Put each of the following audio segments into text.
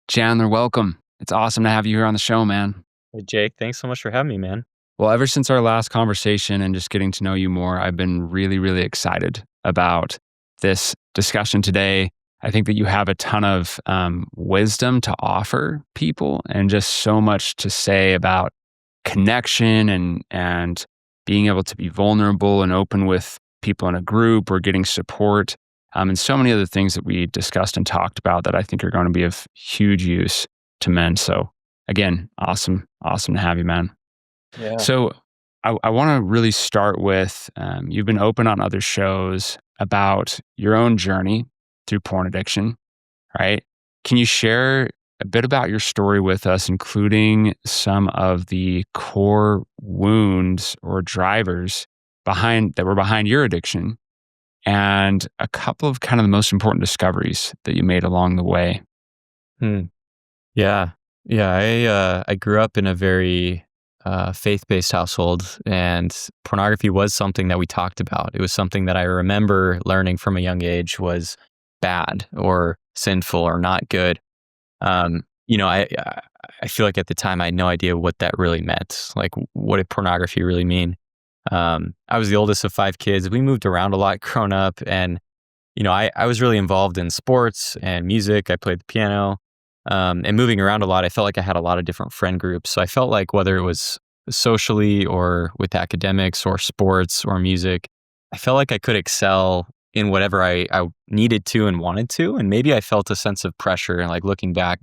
Chandler, welcome. It's awesome to have you here on the show, man. Hey, Jake, thanks so much for having me, man. Well, ever since our last conversation and just getting to know you more, I've been really, really excited about this discussion today. I think that you have a ton of wisdom to offer people and just so much to say about connection and being able to be vulnerable and open with people in a group or getting support, and so many other things that we discussed and talked about that I think are going to be of huge use to men. So again, awesome to have you, man. Yeah. So I want to really start with you've been open on other shows about your own journey through porn addiction, right? Can you share a bit about your story with us, including some of the core wounds or drivers behind your addiction and a couple of kind of the most important discoveries that you made along the way? Hmm. Yeah. Yeah. I grew up in a very faith-based household, and pornography was something that we talked about. It was something that I remember learning from a young age was bad or sinful or not good. I feel like at the time I had no idea what that really meant. Like, what did pornography really mean? I was the oldest of five kids. We moved around a lot growing up, and I was really involved in sports and music. I played the piano, and moving around a lot. I felt like I had a lot of different friend groups. So I felt like whether it was socially or with academics or sports or music, I felt like I could excel in whatever I needed to and wanted to. And maybe I felt a sense of pressure, like looking back.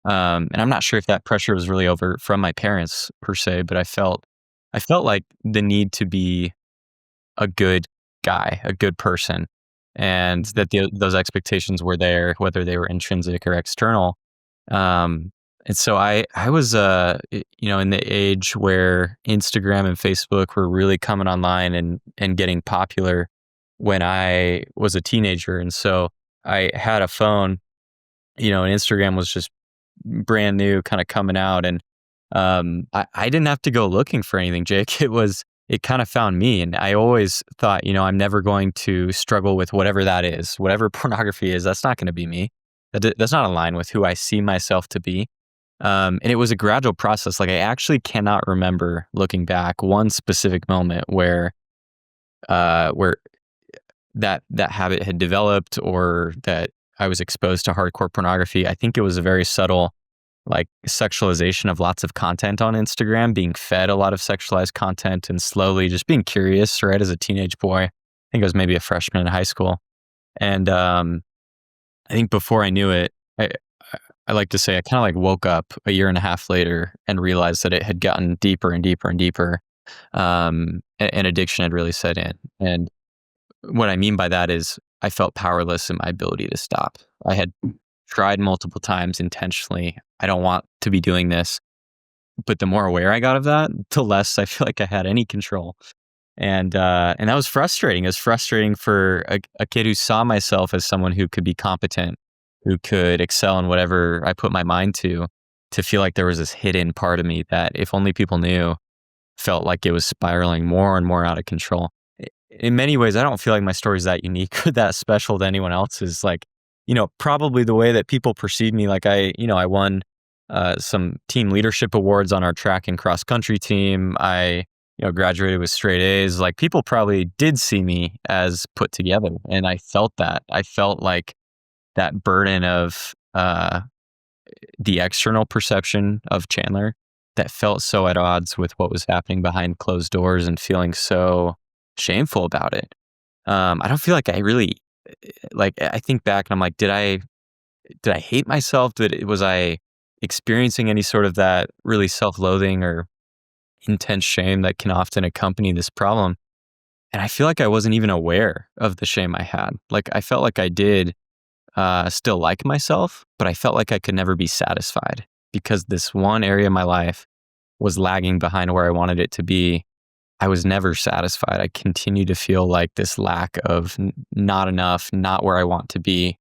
And I'm not sure if that pressure was really over from my parents per se, but I felt like the need to be a good guy, a good person, and that those expectations were there, whether they were intrinsic or external. And so I was, in the age where Instagram and Facebook were really coming online and getting popular when I was a teenager. And so I had a phone, and Instagram was just brand new, kind of coming out. And I didn't have to go looking for anything, Jake. It kind of found me. And I always thought, I'm never going to struggle with whatever that is, whatever pornography is. That's not going to be me. That's not aligned with who I see myself to be. And it was a gradual process. Like, I actually cannot remember looking back one specific moment where that habit had developed or that I was exposed to hardcore pornography. I think it was a very subtle, like, sexualization of lots of content on Instagram, being fed a lot of sexualized content and slowly just being curious, right? As a teenage boy, I think I was maybe a freshman in high school. And I think before I knew it, I like to say I kind of like woke up a year and a half later and realized that it had gotten deeper and deeper and deeper. And addiction had really set in. And what I mean by that is I felt powerless in my ability to stop. I had tried multiple times intentionally. I don't want to be doing this. But the more aware I got of that, the less I feel like I had any control. And that was frustrating. It was frustrating for a kid who saw myself as someone who could be competent, who could excel in whatever I put my mind to feel like there was this hidden part of me that, if only people knew, felt like it was spiraling more and more out of control. In many ways, I don't feel like my story is that unique or that special to anyone else's. Like, probably the way that people perceive me, like I won some team leadership awards on our track and cross country team. I graduated with straight A's. Like, people probably did see me as put together, and I felt that. I felt like that burden of the external perception of Chandler that felt so at odds with what was happening behind closed doors and feeling so shameful about it. I don't feel like I really, like, I think back and I'm like, did I hate myself? Was I experiencing any sort of that really self-loathing or intense shame that can often accompany this problem? And I feel like I wasn't even aware of the shame I had. Like, I felt like I did still like myself, but I felt like I could never be satisfied because this one area of my life was lagging behind where I wanted it to be. I was never satisfied. I continued to feel like this lack of not enough, not where I want to be.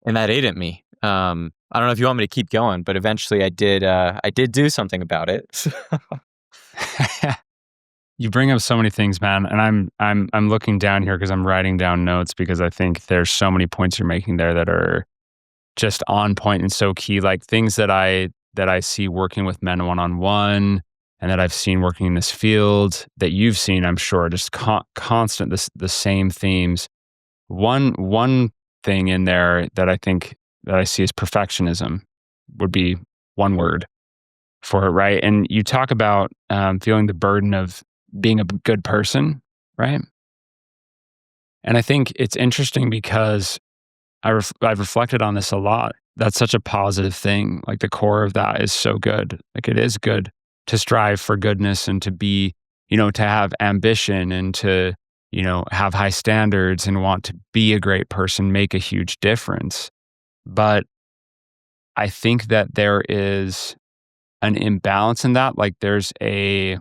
And that ate at me. I don't know if you want me to keep going, but eventually I did. I did do something about it. You bring up so many things, man, and I'm looking down here because I'm writing down notes because I think there's so many points you're making there that are just on point and so key, like things that I see working with men one-on-one and that I've seen working in this field that you've seen, I'm sure, just constant the same themes. One thing in there that I think that I see is perfectionism would be one word for it, right? And you talk about feeling the burden of being a good person, right? And I think it's interesting because I've reflected on this a lot. That's such a positive thing. Like the core of that is so good. Like it is good to strive for goodness and to be, to have ambition and to, have high standards and want to be a great person, make a huge difference. But I think that there is an imbalance in that. Like there's a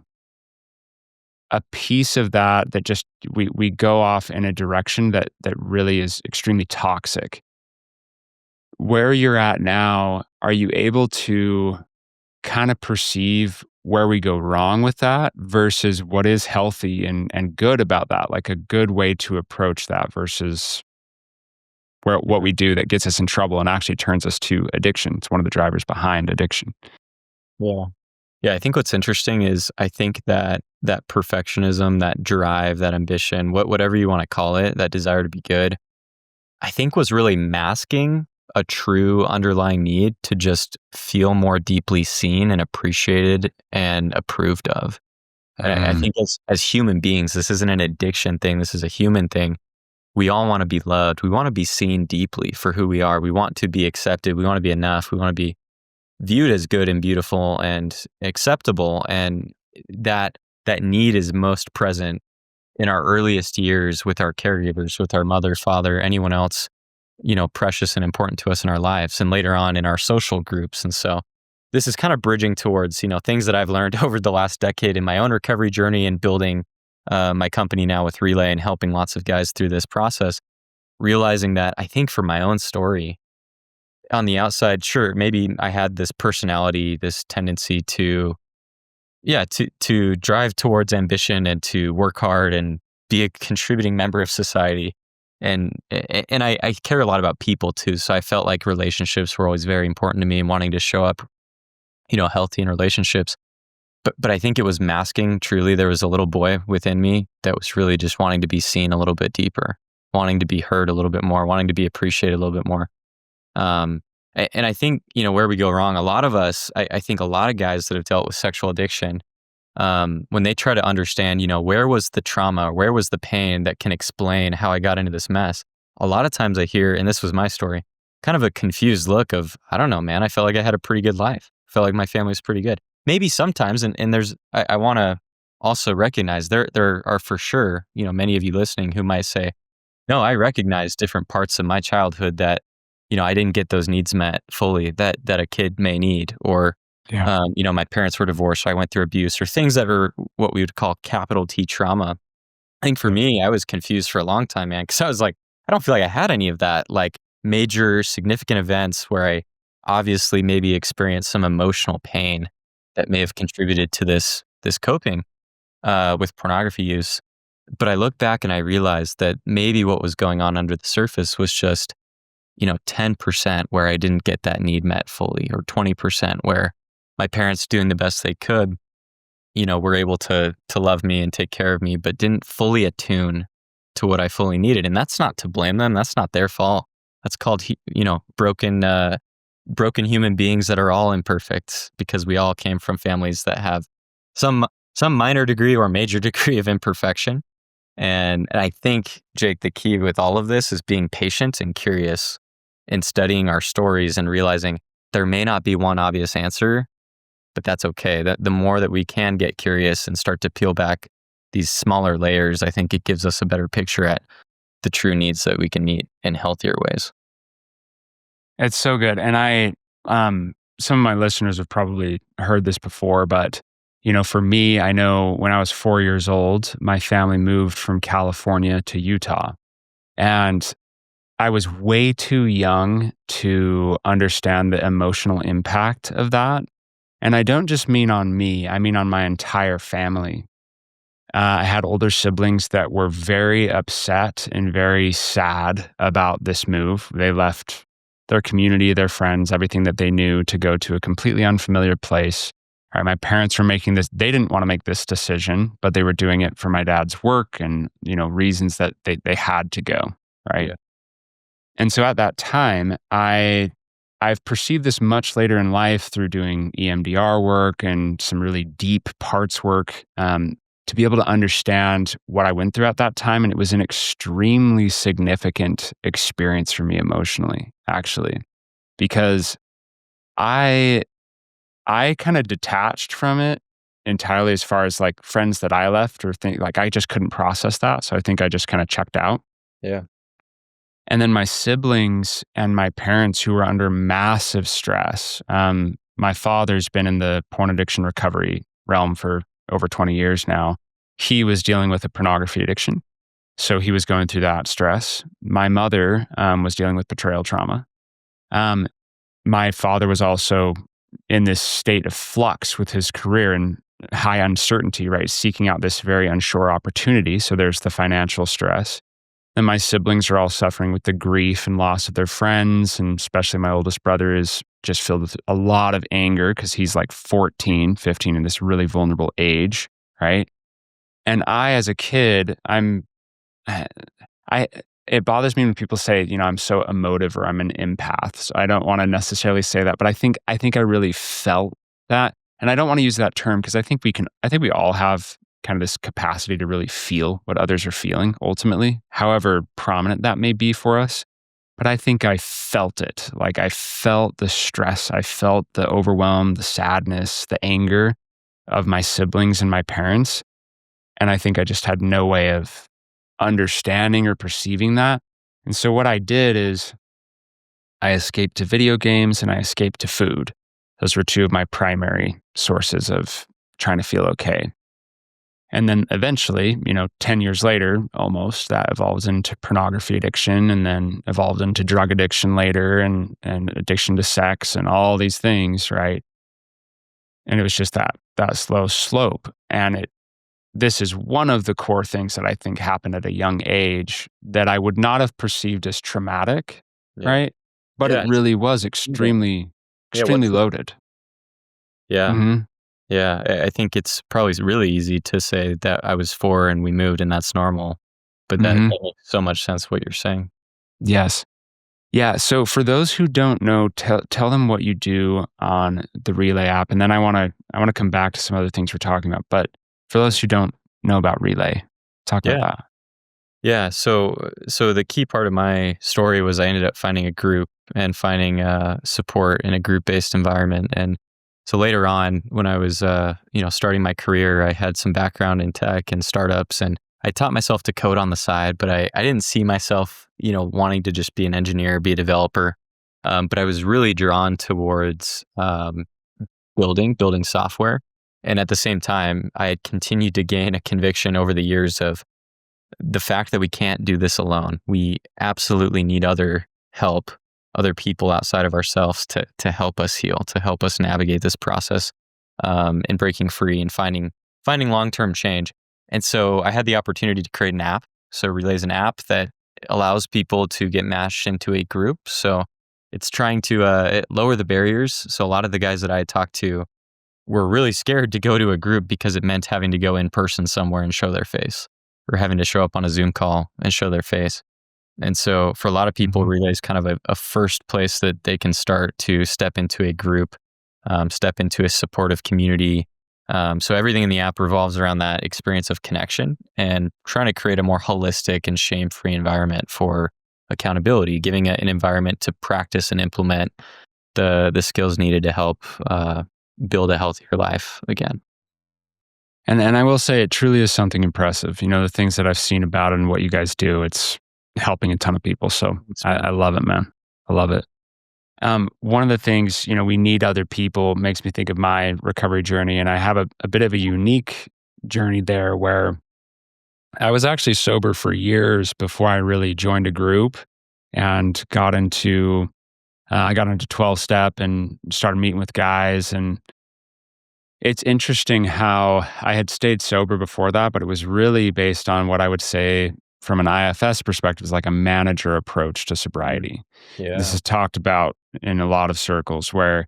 piece of that that just we go off in a direction that really is extremely toxic. Where you're at now, are you able to kind of perceive where we go wrong with that versus what is healthy and good about that, like a good way to approach that versus what we do that gets us in trouble and actually turns us to addiction? It's one of the drivers behind addiction. Yeah. Yeah, I think what's interesting is I think that perfectionism, that drive, that ambition, whatever you want to call it, that desire to be good, I think was really masking a true underlying need to just feel more deeply seen and appreciated and approved of. And I Mm, think as human beings, this isn't an addiction thing. This is a human thing. We all want to be loved. We want to be seen deeply for who we are. We want to be accepted. We want to be enough. We want to be viewed as good and beautiful and acceptable. And that that need is most present in our earliest years with our caregivers, with our mother, father, anyone else, precious and important to us in our lives, and later on in our social groups. And so this is kind of bridging towards, things that I've learned over the last decade in my own recovery journey and building my company now with Relay and helping lots of guys through this process, realizing that I think for my own story, on the outside, sure, maybe I had this personality, this tendency to, yeah, to drive towards ambition and to work hard and be a contributing member of society. And I care a lot about people too. So I felt like relationships were always very important to me and wanting to show up, healthy in relationships. But I think it was masking truly. There was a little boy within me that was really just wanting to be seen a little bit deeper, wanting to be heard a little bit more, wanting to be appreciated a little bit more. And I think, where we go wrong, a lot of us, I think a lot of guys that have dealt with sexual addiction, when they try to understand, where was the trauma, where was the pain that can explain how I got into this mess? A lot of times I hear, and this was my story, kind of a confused look of, I don't know, man, I felt like I had a pretty good life. I felt like my family was pretty good. Maybe sometimes, and there's, I want to also recognize there are for sure, many of you listening who might say, no, I recognize different parts of my childhood that, I didn't get those needs met fully that a kid may need, or, yeah. my parents were divorced, so I went through abuse, or things that are what we would call capital T trauma. I think for me, I was confused for a long time, man, because I was like, I don't feel like I had any of that, like major significant events where I obviously maybe experienced some emotional pain that may have contributed to this coping with pornography use. But I look back and I realized that maybe what was going on under the surface was just, 10% where I didn't get that need met fully, or 20% where my parents, doing the best they could, were able to love me and take care of me, but didn't fully attune to what I fully needed. And that's not to blame them. That's not their fault. That's called, broken human beings that are all imperfect, because we all came from families that have some minor degree or major degree of imperfection. And I think, Jake, the key with all of this is being patient and curious in studying our stories and realizing there may not be one obvious answer, but that's okay. That the more that we can get curious and start to peel back these smaller layers, I think it gives us a better picture at the true needs that we can meet in healthier ways. It's so good. And some of my listeners have probably heard this before, but for me, I know when I was 4 years old, my family moved from California to Utah, and I was way too young to understand the emotional impact of that. And I don't just mean on me; I mean on my entire family. I had older siblings that were very upset and very sad about this move. They left their community, their friends, everything that they knew to go to a completely unfamiliar place. Right, my parents were making this, they didn't want to make this decision, but they were doing it for my dad's work and, reasons that they had to go, right? Yeah. And so at that time, I've perceived this much later in life through doing EMDR work and some really deep parts work, to be able to understand what I went through at that time. And it was an extremely significant experience for me emotionally, actually, because I I kind of detached from it entirely as far as like friends that I left or think like I just couldn't process that. So I think I just kind of checked out. Yeah. And then my siblings and my parents who were under massive stress. My father's been in the porn addiction recovery realm for over 20 years now. He was dealing with a pornography addiction. So he was going through that stress. My mother was dealing with betrayal trauma. Um, my father was also in this state of flux with his career and high uncertainty, right? Seeking out this very unsure opportunity. So there's the financial stress. And my siblings are all suffering with the grief and loss of their friends. And especially my oldest brother is just filled with a lot of anger because he's like 14, 15 in this really vulnerable age, right? And I, as a kid, I, it bothers me when people say, I'm so emotive or I'm an empath. So I don't want to necessarily say that, but I think I really felt that. And I don't want to use that term because I think we all have kind of this capacity to really feel what others are feeling ultimately, however prominent that may be for us. But I think I felt it. Like I felt the stress, I felt the overwhelm, the sadness, the anger of my siblings and my parents. And I think I just had no way of understanding or perceiving that. And so what I did is I escaped to video games and I escaped to food. Those were two of my primary sources of trying to feel okay. And then eventually, 10 years later, almost, that evolves into pornography addiction and then evolved into drug addiction later and addiction to sex and all these things, right? And it was just that slow slope. And this is one of the core things that I think happened at a young age that I would not have perceived as traumatic, Yeah. right? But it Yeah. really was Yeah. Yeah. extremely loaded. Yeah. Hmm. Yeah. I think it's probably really easy to say that I was 4 and we moved and that's normal. But that Hmm. makes so much sense what you're saying. Yes. Yeah. So for those who don't know, tell them what you do on the Relay app, and then I want to come back to some other things we're talking about. But for those who don't know about Relay, talk about Yeah. that. Yeah. So the key part of my story was I ended up finding a group and finding support in a group-based environment. And so later on, when I was starting my career, I had some background in tech and startups, and I taught myself to code on the side, but I didn't see myself wanting to just be an engineer, be a developer. But I was really drawn towards building software. And at the same time, I had continued to gain a conviction over the years of the fact that we can't do this alone. We absolutely need other help, other people outside of ourselves to help us heal, to help us navigate this process, and breaking free and finding long-term change. And so I had the opportunity to create an app. So Relay is an app that allows people to get matched into a group. So it's trying to lower the barriers. So a lot of the guys that I had talked to were really scared to go to a group because it meant having to go in person somewhere and show their face, or having to show up on a Zoom call and show their face. And so for a lot of people, Mhm. Relay is kind of a first place that they can start to step into a group, step into a supportive community. So everything in the app revolves around that experience of connection and trying to create a more holistic and shame-free environment for accountability, giving it an environment to practice and implement the skills needed to help build a healthier life again. And I will say it truly is something impressive. The things that I've seen about it and what you guys do, it's helping a ton of people. So It's I love it, man. I love it. One of the things, we need other people makes me think of my recovery journey. And I have a bit of a unique journey there where I was actually sober for years before I really joined a group and I got into 12 step and started meeting with guys. And it's interesting how I had stayed sober before that, but it was really based on what I would say from an IFS perspective is like a manager approach to sobriety. This Yeah. is talked about in a lot of circles where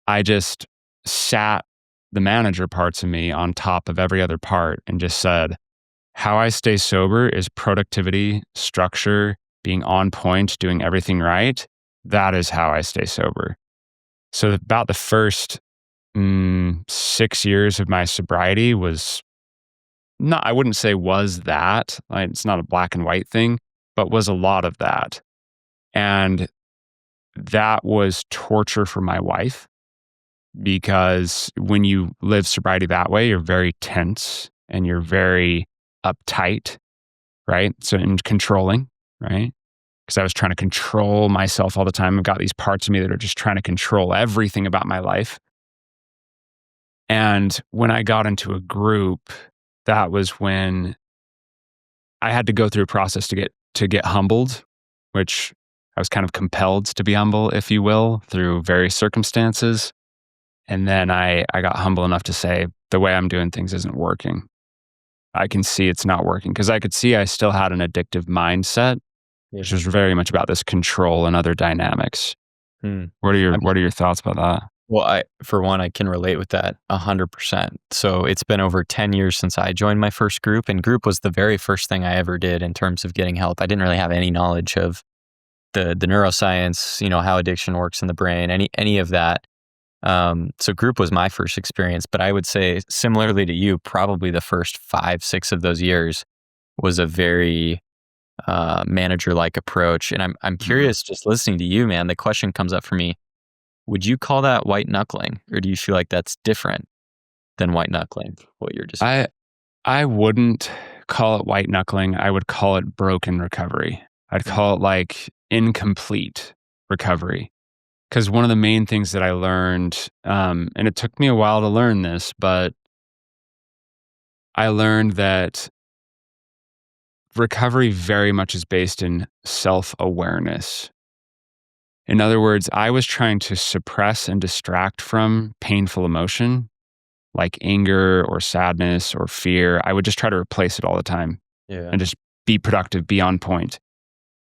I just sat the manager parts of me on top of every other part and just said, how I stay sober is productivity, structure, being on point, doing everything right. That is how I stay sober. So about the first 6 years of my sobriety was not, I wouldn't say was that, like, it's not a black and white thing, but was a lot of that. And that was torture for my wife because when you live sobriety that way, you're very tense and you're very uptight, right? So, and controlling, right? Because I was trying to control myself all the time. I've got these parts of me that are just trying to control everything about my life. And when I got into a group, that was when I had to go through a process to get humbled, which I was kind of compelled to be humble, if you will, through various circumstances. And then I got humble enough to say, the way I'm doing things isn't working. I can see it's not working because I could see I still had an addictive mindset, which Yeah. was very much about this control and other dynamics. Hmm. I What are your thoughts about that? Well, for one, I can relate with that 100%. So it's been over 10 years since I joined my first group, and group was the very first thing I ever did in terms of getting help. I didn't really have any knowledge of the neuroscience, how addiction works in the brain, any of that. So group was my first experience, but I would say similarly to you, probably the first 5, 6 of those years was a very manager-like approach. And I'm Mhm. curious, just listening to you, man, the question comes up for me. Would you call that white knuckling, or do you feel like that's different than white knuckling? What you're just I I wouldn't call it white knuckling. I would call it broken recovery. I'd Mm, call it like incomplete recovery. Because one of the main things that I learned, and it took me a while to learn this, but I learned that recovery very much is based in self awareness. In other words, I was trying to suppress and distract from painful emotion like anger or sadness or fear. I would just try to replace it all the time yeah. and just be productive, be on point.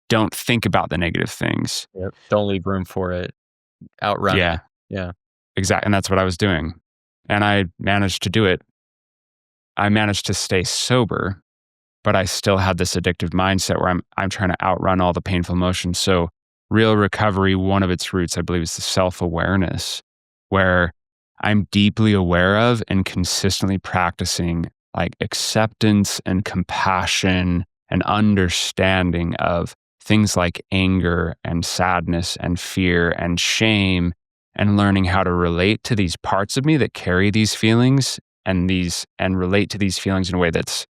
Don't think about the negative things. Yep. Don't leave room for it. Outrun it. Yeah, Yeah. exactly. And that's what I was doing. And I managed to do it. I managed to stay sober, but I still had this addictive mindset where I'm trying to outrun all the painful emotions. So real recovery, one of its roots, I believe, is the self-awareness, where I'm deeply aware of and consistently practicing like acceptance and compassion and understanding of things like anger and sadness and fear and shame, and learning how to relate to these parts of me that carry these feelings and relate to these feelings in a way that's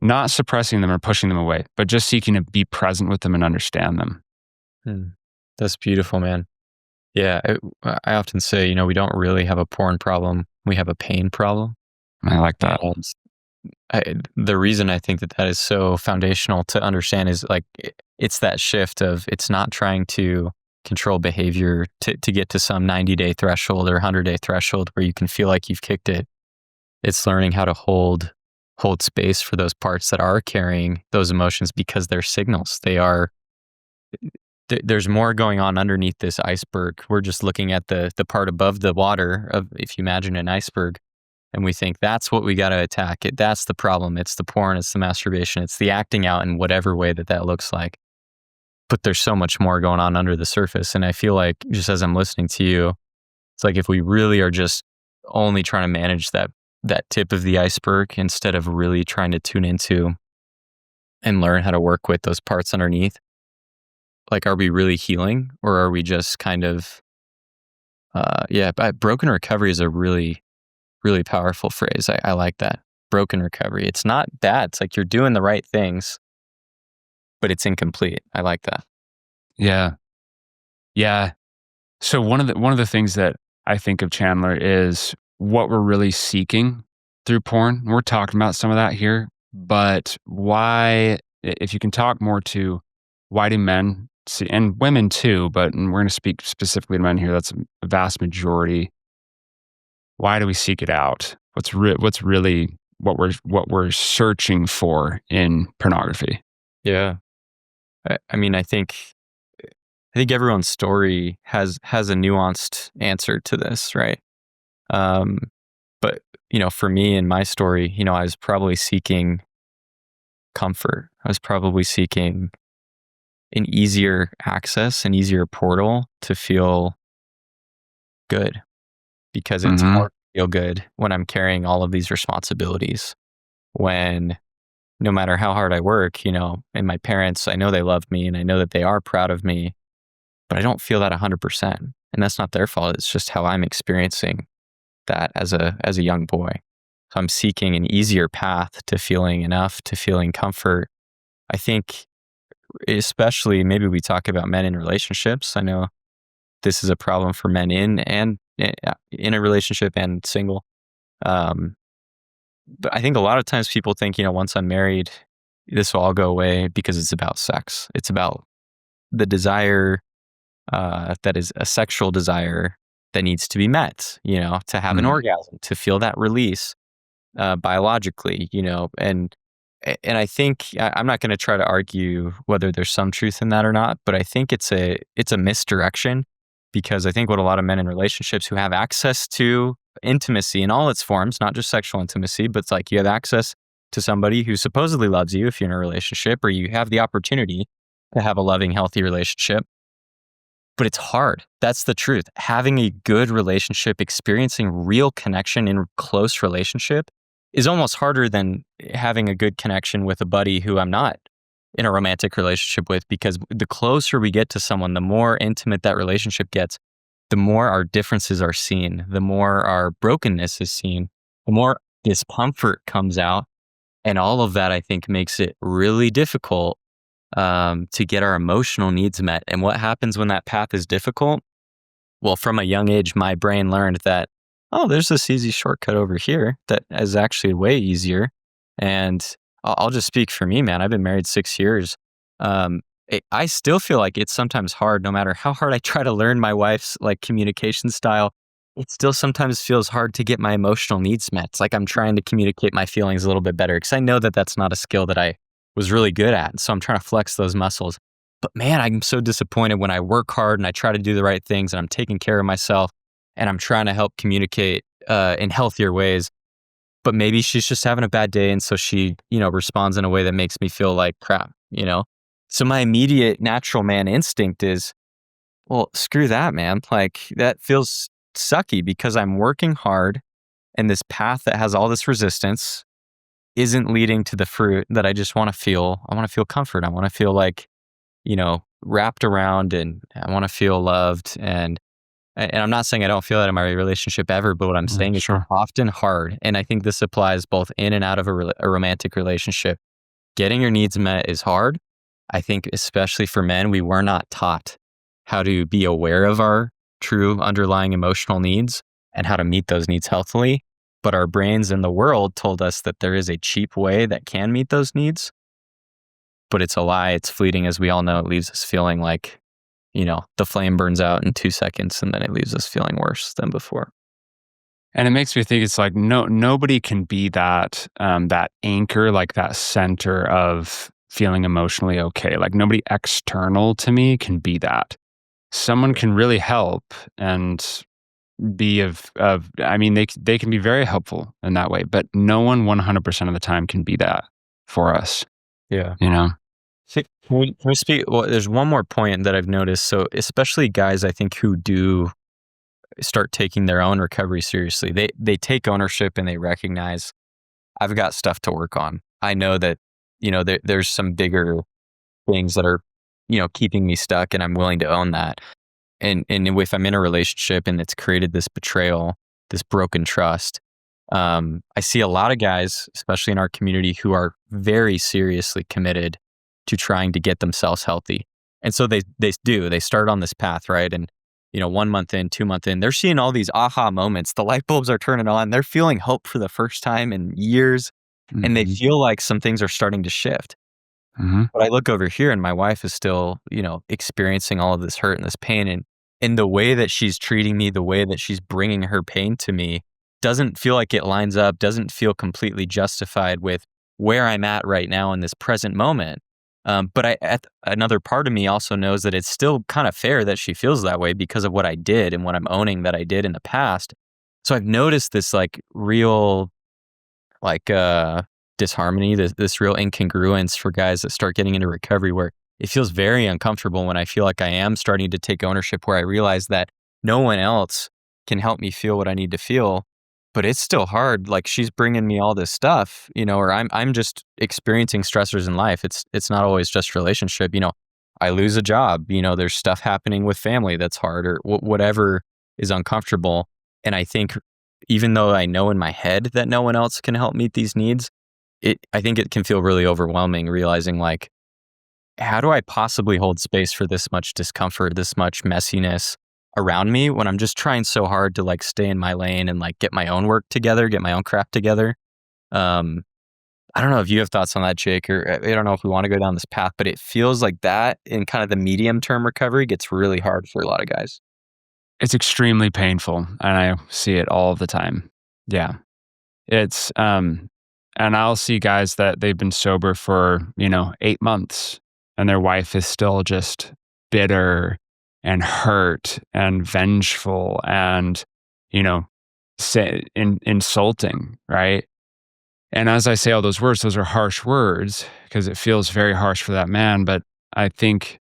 not suppressing them or pushing them away, but just seeking to be present with them and understand them. Hmm. That's beautiful, man. Yeah. I often say, we don't really have a porn problem. We have a pain problem. I like that. And the reason I think that is so foundational to understand is like it's that shift of it's not trying to control behavior to get to some 90-day threshold or 100-day threshold where you can feel like you've kicked it. It's learning how to hold space for those parts that are carrying those emotions because they're signals. They are there's more going on underneath this iceberg. We're just looking at the part above the water of, if you imagine an iceberg, and we think that's what we got to attack. That's the problem. It's the porn, it's the masturbation, it's the acting out in whatever way that looks like. But there's so much more going on under the surface. And I feel like just as I'm listening to you, it's like if we really are just only trying to manage that tip of the iceberg instead of really trying to tune into and learn how to work with those parts underneath, like, are we really healing or are we just kind of, yeah, but broken recovery is a really, really powerful phrase. I like that. Broken recovery. It's not that. It's like you're doing the right things, but it's incomplete. I like that. Yeah. Yeah. So one of the things that I think of, Chandler, is what we're really seeking through porn. We're talking about some of that here, but if you can talk more to why do men see, and women too, but and we're going to speak specifically to men here. That's a vast majority. Why do we seek it out? What's really what we're searching for in pornography. Yeah. I mean, I think everyone's story has a nuanced answer to this, right? Um, but for me in my story, I was probably seeking comfort. I was probably seeking an easier access, an easier portal to feel good because it's Mhm. hard to feel good when I'm carrying all of these responsibilities. When no matter how hard I work, and my parents, I know they love me and I know that they are proud of me, but I don't feel that 100%. And that's not their fault. It's just how I'm experiencing that as a young boy. So I'm seeking an easier path to feeling enough, to feeling comfort. I think especially maybe we talk about men in relationships. I know this is a problem for men in a relationship and single. Um, but I think a lot of times people think, once I'm married, this will all go away because it's about sex. It's about the desire that is a sexual desire that needs to be met, to have an Mhm. orgasm, to feel that release biologically, and I think I'm not going to try to argue whether there's some truth in that or not, but I think it's a misdirection because I think what a lot of men in relationships who have access to intimacy in all its forms, not just sexual intimacy, but it's like you have access to somebody who supposedly loves you if you're in a relationship, or you have the opportunity to have a loving, healthy relationship. But it's hard. That's the truth. Having a good relationship, experiencing real connection in close relationship is almost harder than having a good connection with a buddy who I'm not in a romantic relationship with, because the closer we get to someone, the more intimate that relationship gets, the more our differences are seen, the more our brokenness is seen, the more discomfort comes out. And all of that, I think, makes it really difficult to get our emotional needs met. And what happens when that path is difficult? Well, from a young age, my brain learned that, oh, there's this easy shortcut over here that is actually way easier. And I'll just speak for me, man. I've been married 6 years. I still feel like it's sometimes hard, no matter how hard I try to learn my wife's like communication style. It still sometimes feels hard to get my emotional needs met. It's like I'm trying to communicate my feelings a little bit better because I know that that's not a skill that I was really good at. So I'm trying to flex those muscles. But man, I'm so disappointed when I work hard and I try to do the right things and I'm taking care of myself and I'm trying to help communicate in healthier ways. But maybe she's just having a bad day. And so she, responds in a way that makes me feel like crap. So my immediate natural man instinct is, well, screw that, man. Like that feels sucky because I'm working hard and this path that has all this resistance isn't leading to the fruit that I just want to feel. I want to feel comfort. I want to feel like, wrapped around, and I want to feel loved. And I'm not saying I don't feel that in my relationship ever, but what I'm Yeah, saying is it's sure. often hard. And I think this applies both in and out of a romantic relationship. Getting your needs met is hard. I think especially for men, we were not taught how to be aware of our true underlying emotional needs and how to meet those needs healthily. But our brains and the world told us that there is a cheap way that can meet those needs, but it's a lie. It's fleeting. As we all know, it leaves us feeling like, the flame burns out in 2 seconds and then it leaves us feeling worse than before. And it makes me think it's like nobody can be that anchor, like that center of feeling emotionally okay. Like nobody external to me can be that. Someone can really help and be of I mean they can be very helpful in that way, but no one 100% of the time can be that for us, Yeah. you know? Can we speak? Well, there's one more point that I've noticed. So, especially guys, I think who do start taking their own recovery seriously, they take ownership and they recognize I've got stuff to work on. I know that there's some bigger things that are keeping me stuck, and I'm willing to own that. And if I'm in a relationship and it's created this betrayal, this broken trust, I see a lot of guys, especially in our community, who are very seriously committed to trying to get themselves healthy. And so they start on this path, right? And 1 month in, 2 month in, they're seeing all these aha moments. The light bulbs are turning on. They're feeling hope for the first time in years, and they Mhm. feel like some things are starting to shift. Mhm. But I look over here and my wife is still, experiencing all of this hurt and this pain. And in the way that she's treating me, the way that she's bringing her pain to me, doesn't feel like it lines up, doesn't feel completely justified with where I'm at right now in this present moment. But another part of me also knows that it's still kind of fair that she feels that way because of what I did and what I'm owning that I did in the past. So I've noticed this like real like disharmony, this real incongruence for guys that start getting into recovery where it feels very uncomfortable when I feel like I am starting to take ownership, where I realize that no one else can help me feel what I need to feel. But it's still hard. Like, she's bringing me all this stuff, or I'm just experiencing stressors in life. It's not always just relationship. I lose a job. There's stuff happening with family that's hard, or whatever is uncomfortable. And I think even though I know in my head that no one else can help meet these needs, I think it can feel really overwhelming realizing, like, how do I possibly hold space for this much discomfort, this much messiness around me when I'm just trying so hard to like stay in my lane and like get my own work together, get my own crap together. Um, I don't know if you have thoughts on that, Jake, or I don't know if we want to go down this path, but it feels like that in kind of the medium term recovery gets really hard for a lot of guys. It's extremely painful, and I see it all the time. Yeah. It's, and I'll see guys that they've been sober for, 8 months, and their wife is still just bitter and hurt and vengeful and, insulting, right? And as I say all those words, those are harsh words because it feels very harsh for that man. But I think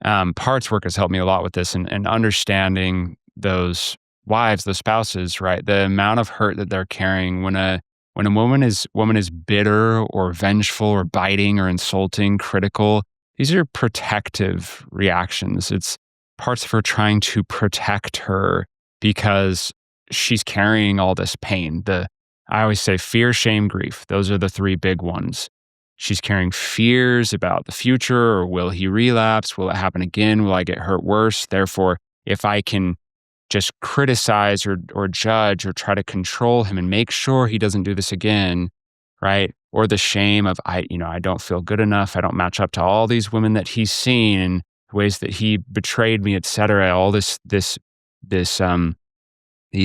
parts work has helped me a lot with this, and understanding those wives, those spouses, right? The amount of hurt that they're carrying when a woman is bitter or vengeful or biting or insulting, critical. These are protective reactions. It's parts of her trying to protect her because she's carrying all this pain. I always say fear, shame, grief. Those are the three big ones. She's carrying fears about the future, or will he relapse? Will it happen again? Will I get hurt worse? Therefore, if I can just criticize or judge or try to control him and make sure he doesn't do this again, right? Or the shame of I don't feel good enough. I don't match up to all these women that he's seen and ways that he betrayed me, etc. All these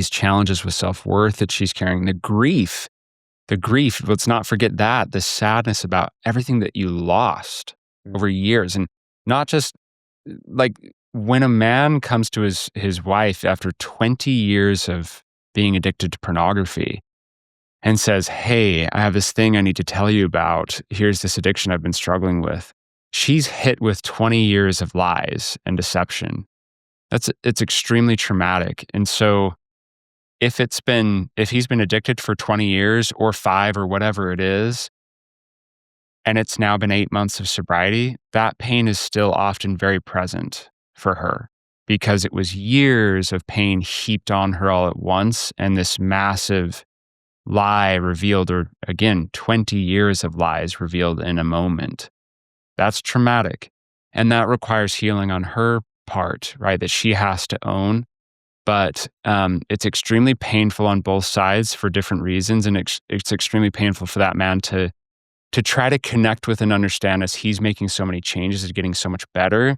challenges with self-worth that she's carrying, the grief, let's not forget that, the sadness about everything that you lost over years. And not just like when a man comes to his wife after 20 years of being addicted to pornography and says, "Hey, I have this thing I need to tell you about. Here's this addiction I've been struggling with." She's hit with 20 years of lies and deception. It's extremely traumatic. And so if he's been addicted for 20 years or 5 or whatever it is, and it's now been 8 months of sobriety, that pain is still often very present for her because it was years of pain heaped on her all at once, and this massive lie revealed, or again, 20 years of lies revealed in a moment. That's traumatic. And that requires healing on her part, right? That she has to own. But it's extremely painful on both sides for different reasons. And it's extremely painful for that man to try to connect with and understand, as he's making so many changes and getting so much better.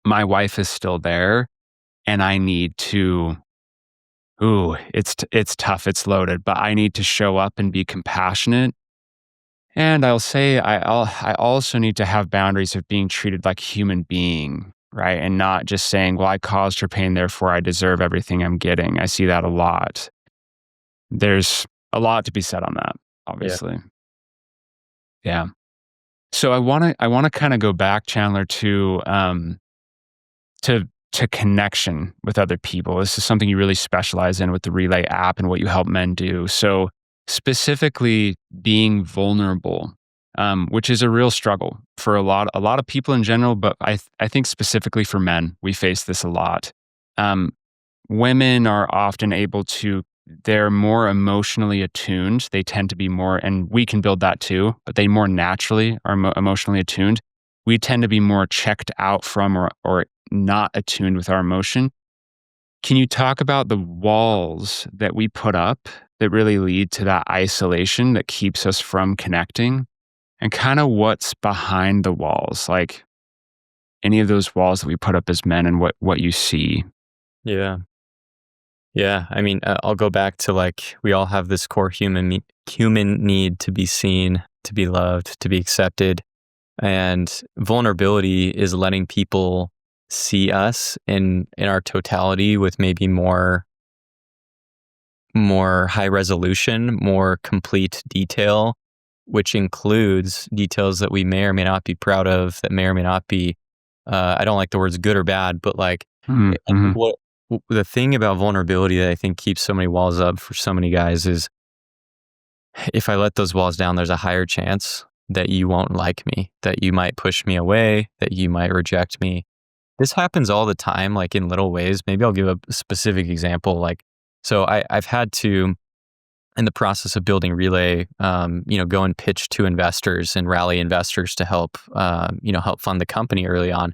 My wife is still there, and I need to, it's tough, it's loaded, but I need to show up and be compassionate. And I'll say I also need to have boundaries of being treated like a human being, right? And not just saying, well, I caused her pain, therefore I deserve everything I'm getting. I see that a lot. There's a lot to be said on that, obviously. Yeah. So I want to kind of go back, Chandler, to connection with other people. This is something you really specialize in with the Relay app and what you help men do. So specifically being vulnerable, which is a real struggle for a lot of people in general, but I think specifically for men, we face this a lot. Women are often they're more emotionally attuned. They tend to be more, and we can build that too, but they more naturally are emotionally attuned. We tend to be more checked out from or not attuned with our emotion. Can you talk about the walls that we put up that really lead to that isolation that keeps us from connecting, and kind of what's behind the walls, like any of those walls that we put up as men, and what you see? Yeah. Yeah, I mean, I'll go back to like we all have this core human need to be seen, to be loved, to be accepted, and vulnerability is letting people see us in our totality with maybe more high resolution, more complete detail, which includes details that we may or may not be proud of, that may or may not be. I don't like the words good or bad, but like I think Mm-hmm. the thing about vulnerability that I think keeps so many walls up for so many guys is if I let those walls down, there's a higher chance that you won't like me, that you might push me away, that you might reject me. This happens all the time, like in little ways. Maybe I'll give a specific example. Like, so I've had to, in the process of building Relay, go and pitch to investors and rally investors to help, help fund the company early on.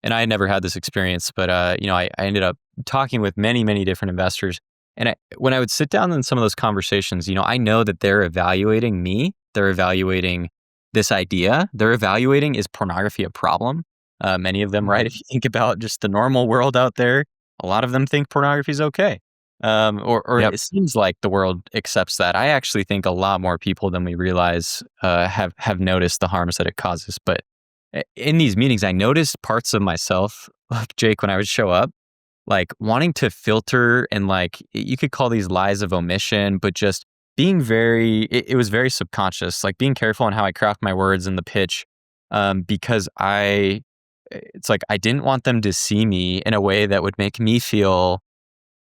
And I had never had this experience, but I ended up talking with many, many different investors. And when I would sit down in some of those conversations, I know that they're evaluating me. They're evaluating this idea. They're evaluating, is pornography a problem? Many of them, right? If you think about just the normal world out there, a lot of them think pornography is okay. Or Yep. it seems like the world accepts that. I actually think a lot more people than we realize have noticed the harms that it causes. But in these meetings, I noticed parts of myself, like Jake, when I would show up, like wanting to filter and like you could call these lies of omission, but just being it was very subconscious, like being careful on how I craft my words in the pitch, because it's like I didn't want them to see me in a way that would make me feel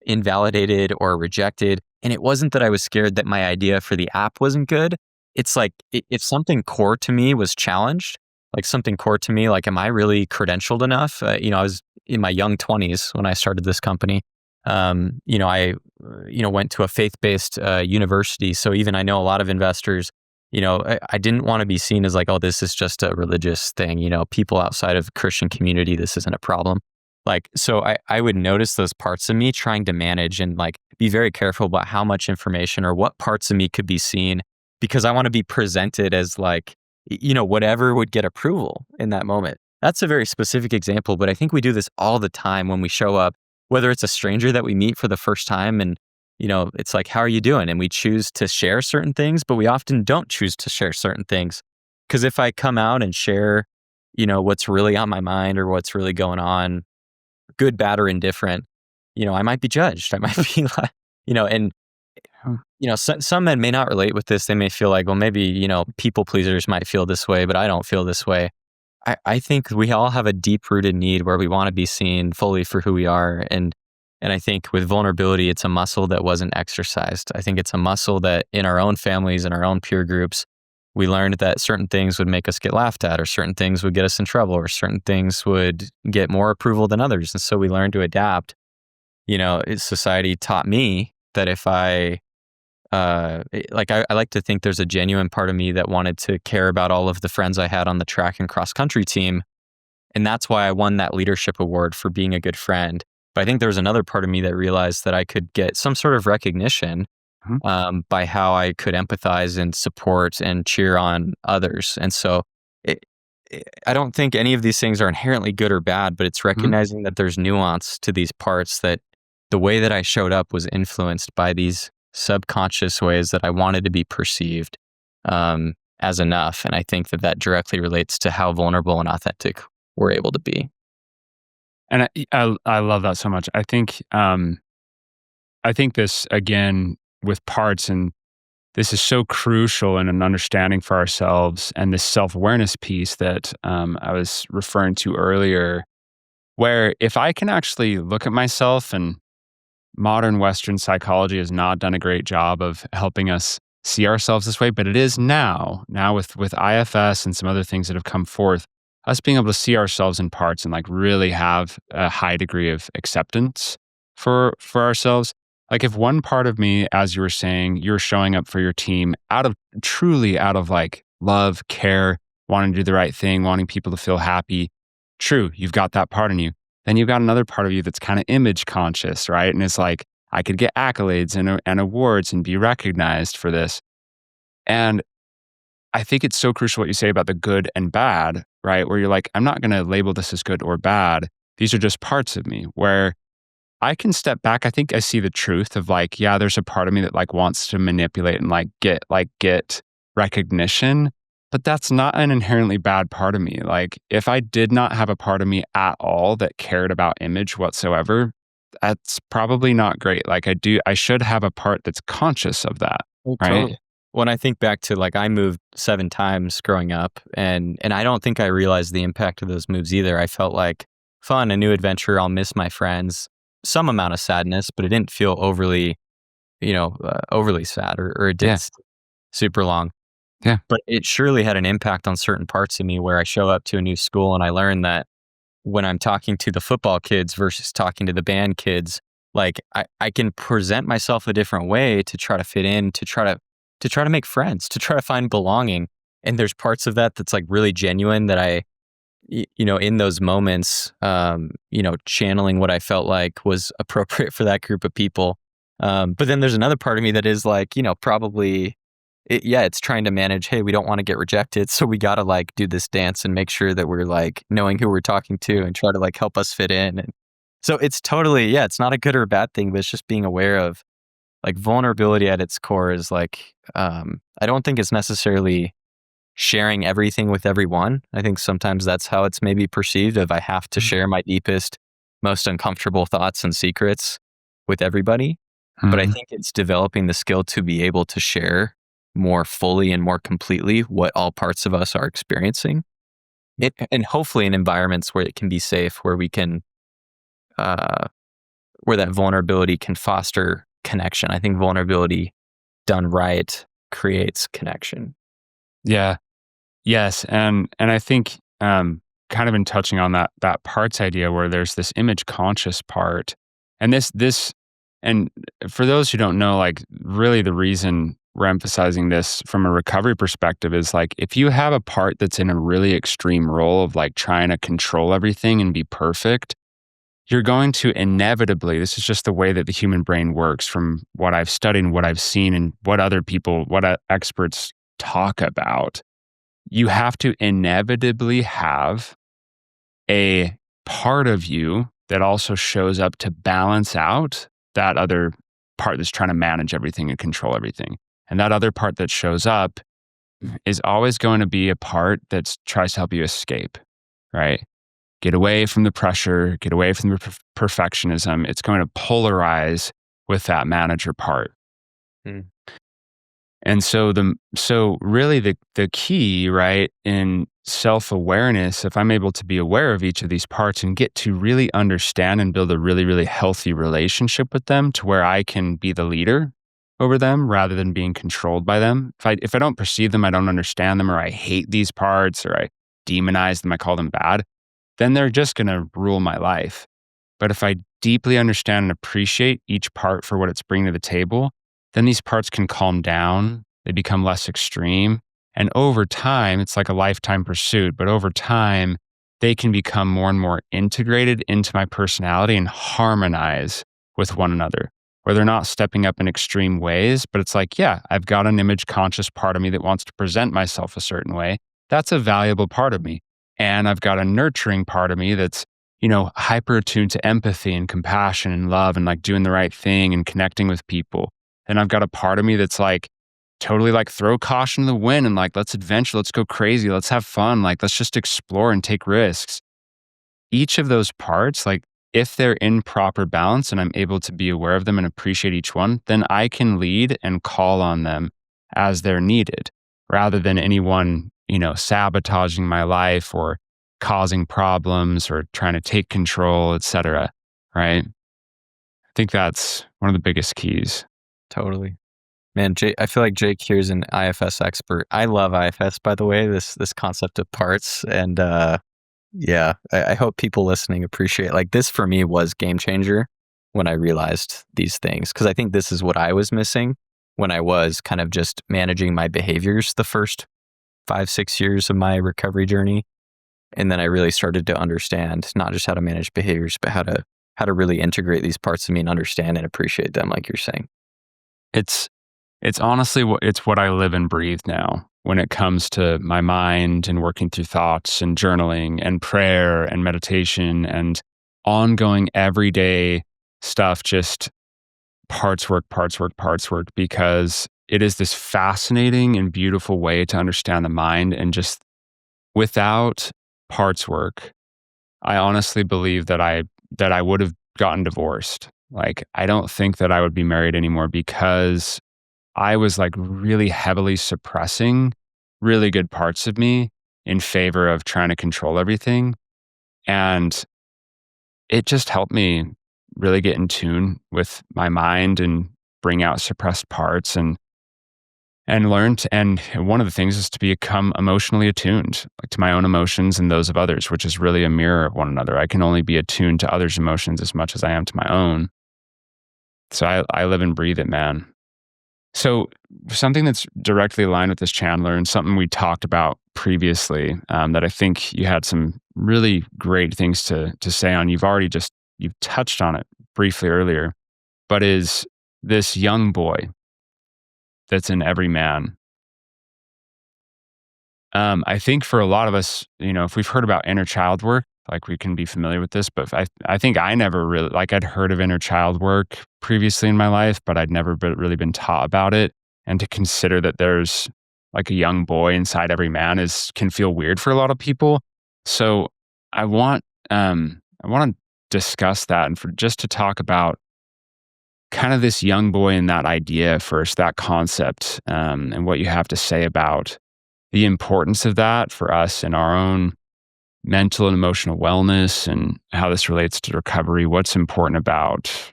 invalidated or rejected. And it wasn't that I was scared that my idea for the app wasn't good. It's like if something core to me was challenged, like something core to me, like, am I really credentialed enough? I was in my young 20s when I started this company. I went to a faith-based university. So even I know a lot of investors, I didn't want to be seen as like, oh, this is just a religious thing. People outside of the Christian community, this isn't a problem. Like, so I would notice those parts of me trying to manage and like be very careful about how much information or what parts of me could be seen because I want to be presented as like, whatever would get approval in that moment. That's a very specific example, but I think we do this all the time when we show up, whether it's a stranger that we meet for the first time and, it's like, how are you doing? And we choose to share certain things, but we often don't choose to share certain things. Because if I come out and share, what's really on my mind or what's really going on, good, bad, or indifferent, I might be judged. I might be like, and some men may not relate with this. They may feel like, well, maybe, people pleasers might feel this way, but I don't feel this way. I think we all have a deep rooted need where we want to be seen fully for who we are. And I think with vulnerability, it's a muscle that wasn't exercised. I think it's a muscle that in our own families and our own peer groups, we learned that certain things would make us get laughed at, or certain things would get us in trouble, or certain things would get more approval than others. And so we learned to adapt. Society taught me that if I like to think there's a genuine part of me that wanted to care about all of the friends I had on the track and cross country team. And that's why I won that leadership award for being a good friend. But I think there was another part of me that realized that I could get some sort of recognition Mhm. by how I could empathize and support and cheer on others. And so I don't think any of these things are inherently good or bad, but it's Mhm. recognizing that there's nuance to these parts, that the way that I showed up was influenced by these subconscious ways that I wanted to be perceived as enough. And I think that that directly relates to how vulnerable and authentic we're able to be. And I love that so much. I think this again with parts, and this is so crucial in an understanding for ourselves and this self awareness piece that I was referring to earlier. Where if I can actually look at myself, and modern Western psychology has not done a great job of helping us see ourselves this way, but it is now with IFS and some other things that have come forth, us being able to see ourselves in parts and like really have a high degree of acceptance for ourselves. Like if one part of me, as you were saying, you're showing up for your team truly out of like love, care, wanting to do the right thing, wanting people to feel happy. True, you've got that part in you. Then you've got another part of you that's kind of image conscious, right? And it's like, I could get accolades and awards and be recognized for this. And I think it's so crucial what you say about the good and bad, right? Where you're like, I'm not going to label this as good or bad. These are just parts of me where I can step back. I think I see the truth of like, yeah, there's a part of me that like wants to manipulate and get recognition, but that's not an inherently bad part of me. Like if I did not have a part of me at all that cared about image whatsoever, that's probably not great. Like I should have a part that's conscious of that, Well, right? totally. When I think back to like I moved 7 times growing up and I don't think I realized the impact of those moves either. I felt like fun, a new adventure, I'll miss my friends, some amount of sadness, but it didn't feel overly, overly sad or it didn't Yeah. super long. Yeah. But it surely had an impact on certain parts of me where I show up to a new school and I learn that when I'm talking to the football kids versus talking to the band kids, like I can present myself a different way to try to fit in, to try to make friends, to try to find belonging. And there's parts of that that's like really genuine that in those moments, channeling what I felt like was appropriate for that group of people. But then there's another part of me that is like, probably it's trying to manage, hey, we don't want to get rejected. So we got to like do this dance and make sure that we're like knowing who we're talking to and try to like help us fit in. And so it's totally, it's not a good or a bad thing, but it's just being aware of like vulnerability at its core is like, I don't think it's necessarily sharing everything with everyone. I think sometimes that's how it's maybe perceived of I have to share my deepest, most uncomfortable thoughts and secrets with everybody. But I Mhm. think it's developing the skill to be able to share more fully and more completely what all parts of us are experiencing. And hopefully in environments where it can be safe, where we can, uh, where that vulnerability can foster connection. I think vulnerability done right creates connection. Yeah. Yes, and I think, kind of in touching on that parts idea where there's this image conscious part, and this and for those who don't know, like, really the reason we're emphasizing this from a recovery perspective is, like, if you have a part that's in a really extreme role of, like, trying to control everything and be perfect, you're going to inevitably this is just the way that the human brain works from what I've studied and what I've seen and what experts talk about, you have to inevitably have a part of you that also shows up to balance out that other part that's trying to manage everything and control everything. And that other part that shows up is always going to be a part that tries to help you escape, right? Get away from the pressure, get away from the perfectionism. It's going to polarize with that manager part. Mm. And so really the key, right, in self-awareness, if I'm able to be aware of each of these parts and get to really understand and build a really, really healthy relationship with them to where I can be the leader over them rather than being controlled by them. If I don't perceive them, I don't understand them, or I hate these parts, or I demonize them, I call them bad, then they're just gonna rule my life. But if I deeply understand and appreciate each part for what it's bringing to the table, then these parts can calm down. They become less extreme. And over time, it's like a lifetime pursuit, but over time, they can become more and more integrated into my personality and harmonize with one another, where they're not stepping up in extreme ways, but it's like, yeah, I've got an image conscious part of me that wants to present myself a certain way. That's a valuable part of me. And I've got a nurturing part of me that's hyper attuned to empathy and compassion and love and like doing the right thing and connecting with people. And I've got a part of me that's like totally like throw caution to the wind and like, let's adventure, let's go crazy, let's have fun, like, let's just explore and take risks. Each of those parts, like, if they're in proper balance and I'm able to be aware of them and appreciate each one, then I can lead and call on them as they're needed rather than anyone, sabotaging my life or causing problems or trying to take control, etc. Right? I think that's one of the biggest keys. Totally. Man, I feel like Jake here's an IFS expert. I love IFS, by the way, this concept of parts. And I hope people listening appreciate like this for me was game changer when I realized these things. Cause I think this is what I was missing when I was kind of just managing my behaviors the first 5, 6 years of my recovery journey. And then I really started to understand not just how to manage behaviors, but how to really integrate these parts of me and understand and appreciate them, like you're saying. It's it's honestly what I live and breathe now when it comes to my mind and working through thoughts and journaling and prayer and meditation and ongoing everyday stuff just parts work, because it is this fascinating and beautiful way to understand the mind. And just without parts work, I honestly believe that I would have gotten divorced. Like, I don't think that I would be married anymore because I was like really heavily suppressing really good parts of me in favor of trying to control everything. And it just helped me really get in tune with my mind and bring out suppressed parts and learned. And one of the things is to become emotionally attuned, like to my own emotions and those of others, which is really a mirror of one another. I can only be attuned to others' emotions as much as I am to my own. So I live and breathe it, man. So something that's directly aligned with this, Chandler, and something we talked about previously, that I think you had some really great things to say on. You've touched on it briefly earlier, but is this young boy that's in every man. I think for a lot of us, if we've heard about inner child work, like we can be familiar with this, but I think I never really, like I'd heard of inner child work previously in my life, but I'd never really been taught about it. And to consider that there's like a young boy inside every man can feel weird for a lot of people. So I want, I want to discuss that and for just to talk about kind of this young boy and that idea first, that concept, and what you have to say about the importance of that for us in our own mental and emotional wellness and how this relates to recovery. What's important about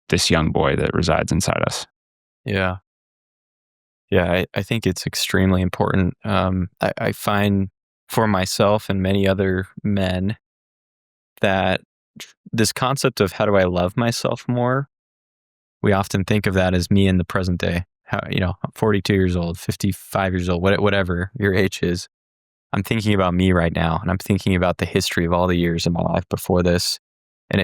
this young boy that resides inside us? Yeah. Yeah. I think it's extremely important. I find for myself and many other men that this concept of how do I love myself more, we often think of that as me in the present day. How, I'm 42 years old, 55 years old, whatever your age is. I'm thinking about me right now, and I'm thinking about the history of all the years of my life before this. And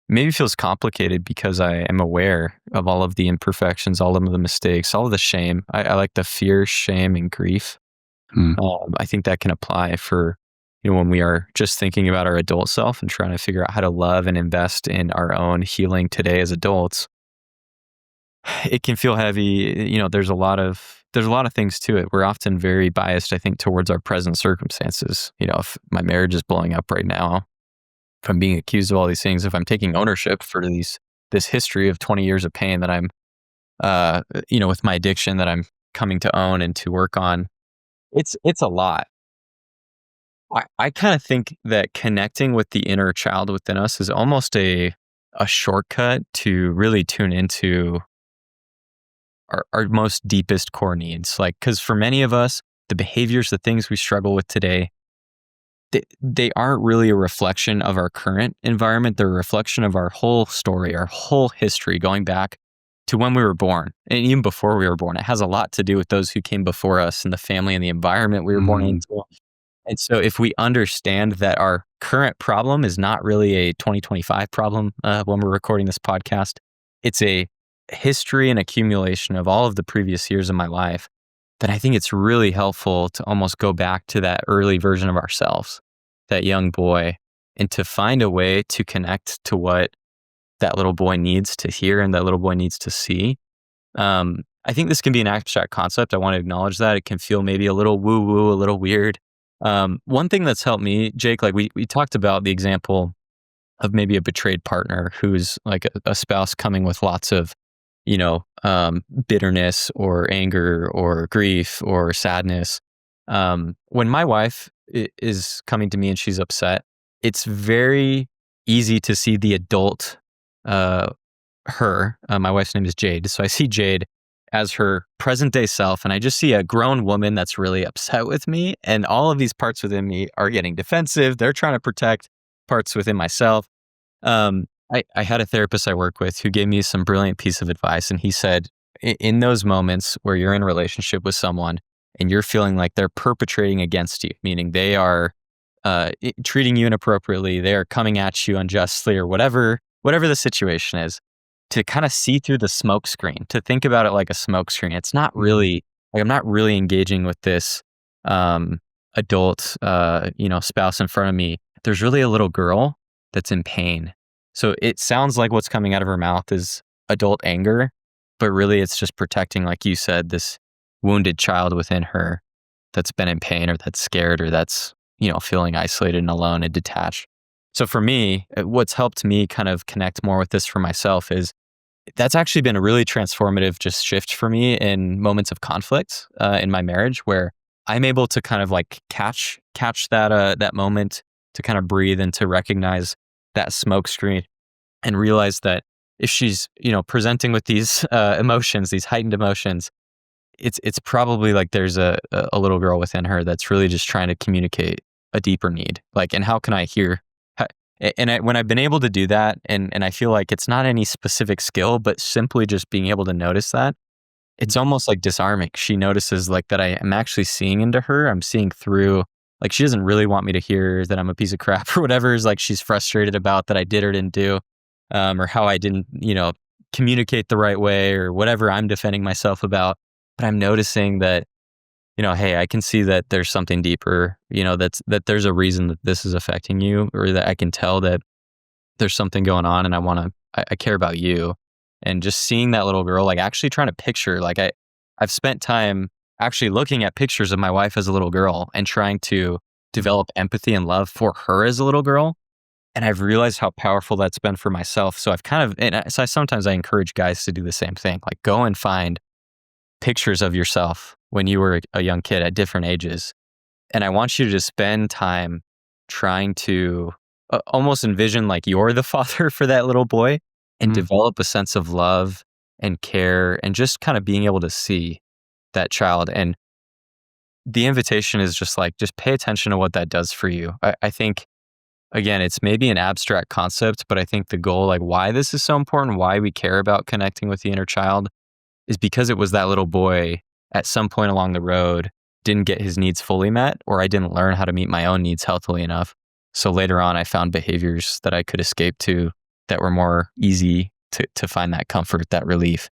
maybe feels complicated because I am aware of all of the imperfections, all of the mistakes, all of the shame. I like the fear, shame, and grief. Mm, I think that can apply for, when we are just thinking about our adult self and trying to figure out how to love and invest in our own healing today as adults. It can feel heavy. There's a lot of things to it. We're often very biased, I think, towards our present circumstances. If my marriage is blowing up right now, if I'm being accused of all these things, if I'm taking ownership for this history of 20 years of pain that I'm, with my addiction that I'm coming to own and to work on, it's a lot. I kind of think that connecting with the inner child within us is almost a shortcut to really tune into our most deepest core needs. Like, because for many of us, the behaviors, the things we struggle with today, they aren't really a reflection of our current environment. They're a reflection of our whole story, our whole history going back to when we were born. And even before we were born, it has a lot to do with those who came before us and the family and the environment we were born mhm, into. And so if we understand that our current problem is not really a 2025 problem when we're recording this podcast, it's a history and accumulation of all of the previous years of my life, then I think it's really helpful to almost go back to that early version of ourselves, that young boy, and to find a way to connect to what that little boy needs to hear and that little boy needs to see. I think this can be an abstract concept. I want to acknowledge that. It can feel maybe a little woo-woo, a little weird. One thing that's helped me, Jake, like we talked about the example of maybe a betrayed partner who's like a spouse coming with lots of, bitterness or anger or grief or sadness. When my wife is coming to me and she's upset, it's very easy to see the adult, her. My wife's name is Jade. So I see Jade as her present day self, and I just see a grown woman that's really upset with me. And all of these parts within me are getting defensive. They're trying to protect parts within myself. I had a therapist I work with who gave me some brilliant piece of advice. And he said, in those moments where you're in a relationship with someone and you're feeling like they're perpetrating against you, meaning they are treating you inappropriately, they are coming at you unjustly or whatever the situation is, to kind of see through the smoke screen, to think about it like a smoke screen. It's not mhm, really like I'm not really engaging with this adult, spouse in front of me. There's really a little girl that's in pain. So it sounds like what's coming out of her mouth is adult anger, but really it's just protecting, like you said, this wounded child within her that's been in pain or that's scared or that's, feeling isolated and alone and detached. So for me, what's helped me kind of connect more with this for myself is that's actually been a really transformative just shift for me in moments of conflict in my marriage where I'm able to kind of like catch that moment to kind of breathe and to recognize that smoke screen and realize that if she's presenting with these emotions, these heightened emotions, it's probably like there's a little girl within her that's really just trying to communicate a deeper need. Like, and how can I hear? When I've been able to do that, and I feel like it's not any specific skill, but simply just being able to notice that, it's almost like disarming. She notices like that I am actually seeing into her. I'm seeing through. Like she doesn't really want me to hear that I'm a piece of crap or whatever is like she's frustrated about that I did or didn't do, or how I didn't communicate the right way or whatever I'm defending myself about. But I'm noticing that hey, I can see that there's something deeper, that there's a reason that this is affecting you, or that I can tell that there's something going on and I care about you. And just seeing that little girl, like actually trying to picture, like I've spent time actually looking at pictures of my wife as a little girl and trying to develop empathy and love for her as a little girl. And I've realized how powerful that's been for myself. So I've kind of, sometimes I encourage guys to do the same thing, like go and find pictures of yourself when you were a young kid at different ages. And I want you to just spend time trying to almost envision like you're the father for that little boy and Mm. develop a sense of love and care and just kind of being able to see that child. And the invitation is just pay attention to what that does for you. I think, again, it's maybe an abstract concept, but I think the goal, like why this is so important, why we care about connecting with the inner child is because it was that little boy at some point along the road didn't get his needs fully met, or I didn't learn how to meet my own needs healthily enough. So later on, I found behaviors that I could escape to that were more easy to find that comfort, that relief.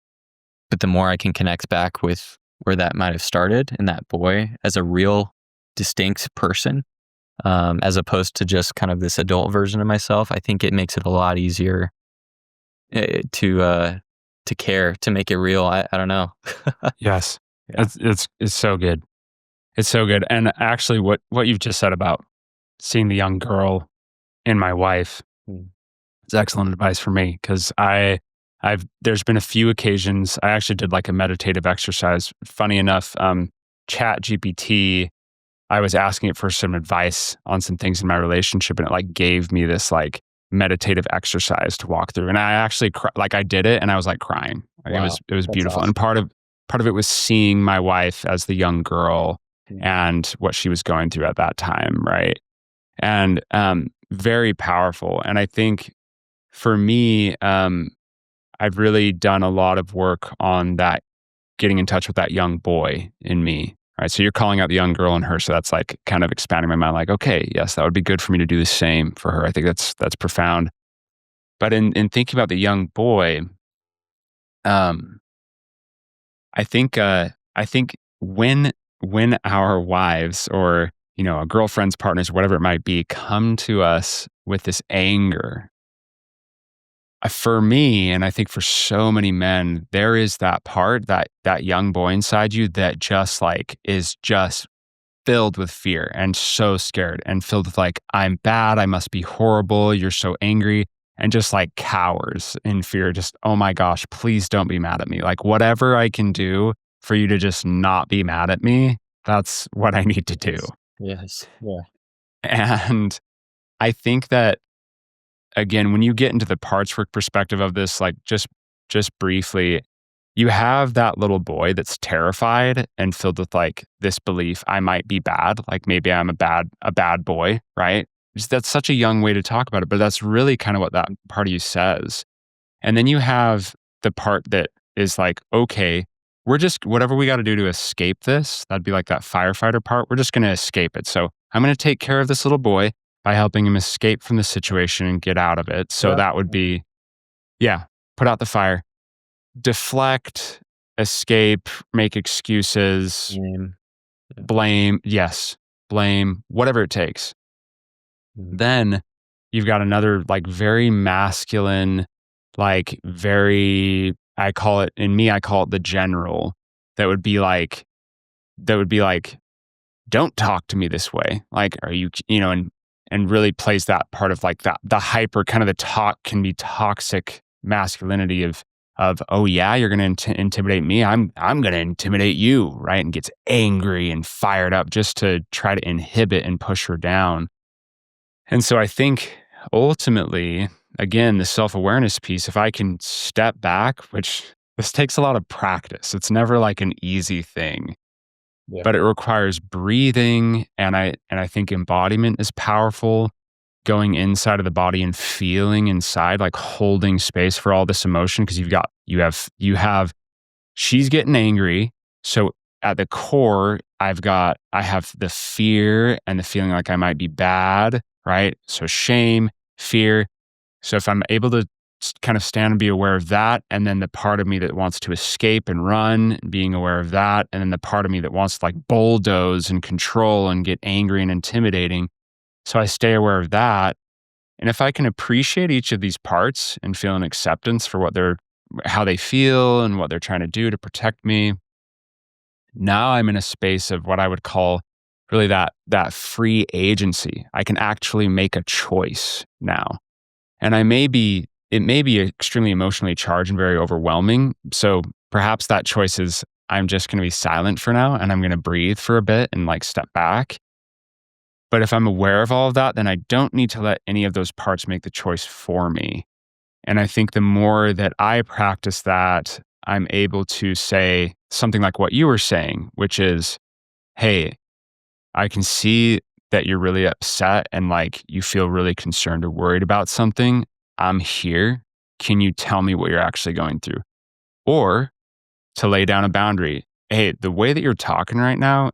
But the more I can connect back with where that might have started in that boy as a real distinct person, as opposed to just kind of this adult version of myself, I think it makes it a lot easier to care, to make it real. I don't know. Yes. Yeah. It's so good. It's so good. And actually what you've just said about seeing the young girl in my wife Mm. is excellent advice for me because there's been a few occasions I actually did like a meditative exercise. Funny enough, Chat GPT, I was asking it for some advice on some things in my relationship, and it like gave me this like meditative exercise to walk through. And I actually like I did it, and I was like crying. Like Wow. it was That's beautiful. awesome. And part of it was seeing my wife as the young girl Mm. and what she was going through at that time, right? And very powerful. And I think for me, I've really done a lot of work on that, getting in touch with that young boy in me. Right. So you're calling out the young girl in her. So that's like kind of expanding my mind, like, okay, yes, that would be good for me to do the same for her. I think that's profound. But in thinking about the young boy, um, I think when our wives or our girlfriends, partners, whatever it might be, come to us with this anger, for me, and I think for so many men, there is that part, that young boy inside you that just like is just filled with fear and so scared and filled with like, I'm bad, I must be horrible, you're so angry, and just like cowers in fear, just, oh my gosh, please don't be mad at me. Like whatever I can do for you to just not be mad at me, that's what I need to do. Yes. Yes. Yeah. And I think that again, when you get into the parts work perspective of this, like just briefly, you have that little boy that's terrified and filled with like this belief, I might be bad, like maybe I'm a bad boy, right? That's such a young way to talk about it, but that's really kind of what that part of you says. And then you have the part that is like, okay, we're just whatever we got to do to escape this. That'd be like that firefighter part. We're just going to escape it. So I'm going to take care of this little boy by helping him escape from the situation and get out of it. So Yeah. that would be, yeah, put out the fire, deflect, escape, make excuses, Shame. Yeah. blame, yes, blame, whatever it takes. Mm. Then you've got another like very masculine, like very, I call it the general that would be like, that would be like, don't talk to me this way. Like, are you, and really plays that part of like that, the hyper kind of the talk can be toxic masculinity of, oh yeah, you're going to intimidate me. I'm going to intimidate you. Right. And gets angry and fired up just to try to inhibit and push her down. And so I think ultimately, again, the self-awareness piece, if I can step back, which this takes a lot of practice, it's never like an easy thing, Yeah. but it requires breathing. And I think embodiment is powerful, going inside of the body and feeling inside, like holding space for all this emotion. Cause you have, she's getting angry. So at the core, I have the fear and the feeling like I might be bad, right? So shame, fear. So if I'm able to kind of stand and be aware of that, and then the part of me that wants to escape and run, being aware of that, and then the part of me that wants to like bulldoze and control and get angry and intimidating. So I stay aware of that. And if I can appreciate each of these parts and feel an acceptance for how they feel and what they're trying to do to protect me, now I'm in a space of what I would call really that free agency. I can actually make a choice now. And it may be extremely emotionally charged and very overwhelming. So perhaps that choice is I'm just going to be silent for now and I'm going to breathe for a bit and like step back. But if I'm aware of all of that, then I don't need to let any of those parts make the choice for me. And I think the more that I practice that, I'm able to say something like what you were saying, which is, hey, I can see that you're really upset and like you feel really concerned or worried about something. I'm here. Can you tell me what you're actually going through? Or to lay down a boundary. Hey, the way that you're talking right now,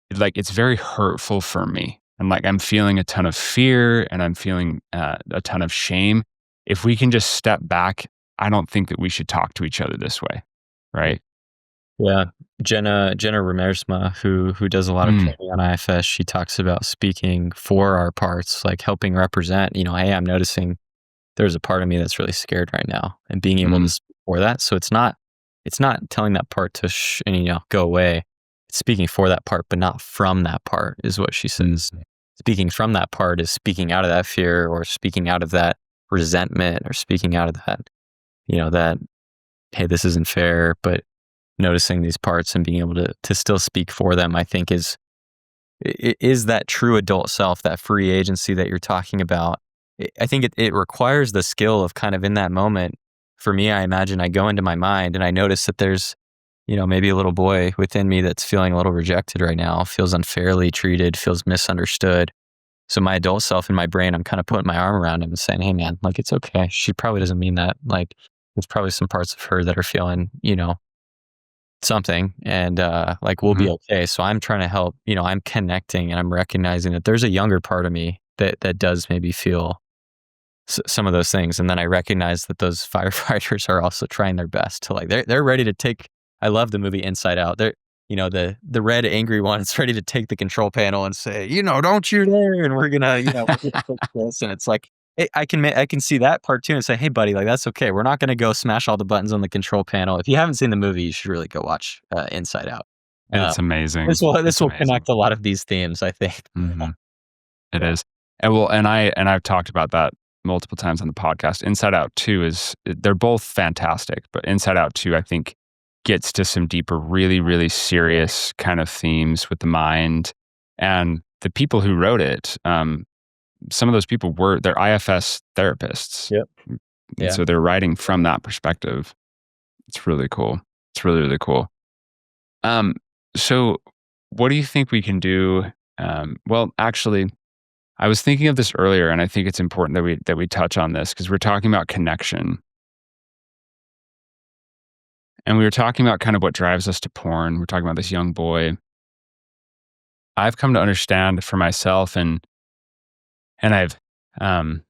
it's very hurtful for me. And like I'm feeling a ton of fear and I'm feeling a ton of shame. If we can just step back, I don't think that we should talk to each other this way. Right. Yeah. Jenna Remersma, who does a lot of Mm, training on IFS, she talks about speaking for our parts, like helping represent, hey, I'm noticing there's a part of me that's really scared right now, and being able to mm, speak for that. So it's not telling that part to go away. It's speaking for that part, but not from that part, is what she mm, says. Speaking from that part is speaking out of that fear, or speaking out of that resentment, or speaking out of that, that, hey, this isn't fair. But noticing these parts and being able to still speak for them, I think is that true adult self, that free agency that you're talking about. I think it requires the skill of kind of in that moment. For me, I imagine I go into my mind and I notice that there's, maybe a little boy within me that's feeling a little rejected right now, feels unfairly treated, feels misunderstood. So my adult self in my brain, I'm kind of putting my arm around him and saying, hey man, like it's okay. She probably doesn't mean that. Like there's probably some parts of her that are feeling, something, and like we'll be mhm. okay. So I'm trying to help, I'm connecting and I'm recognizing that there's a younger part of me that does maybe feel some of those things. And then I recognize that those firefighters are also trying their best to like, they're ready to take, I love the movie Inside Out. They're, the red angry one is ready to take the control panel and say, don't you dare. And we're gonna, we're gonna fix this. And it's like, I can see that part too and say, hey buddy, like that's okay. We're not going to go smash all the buttons on the control panel. If you haven't seen the movie, you should really go watch Inside Out. Uh, It's amazing. this It's will amazing. connect a lot of these themes, I think. Mhm. It Yeah. is. And I've talked about that multiple times on the podcast. Inside Out 2 they're both fantastic, but Inside Out 2, I think, gets to some deeper, really, really serious kind of themes with the mind. And the people who wrote it, some of those people they're IFS therapists. Yep. And Yeah. so they're writing from that perspective. It's really cool. It's really, really cool. Um, so what do you think we can do? Well, actually, I was thinking of this earlier, and I think it's important that we touch on this because we're talking about connection, and we were talking about kind of what drives us to porn. We're talking about this young boy. I've come to understand for myself, and I've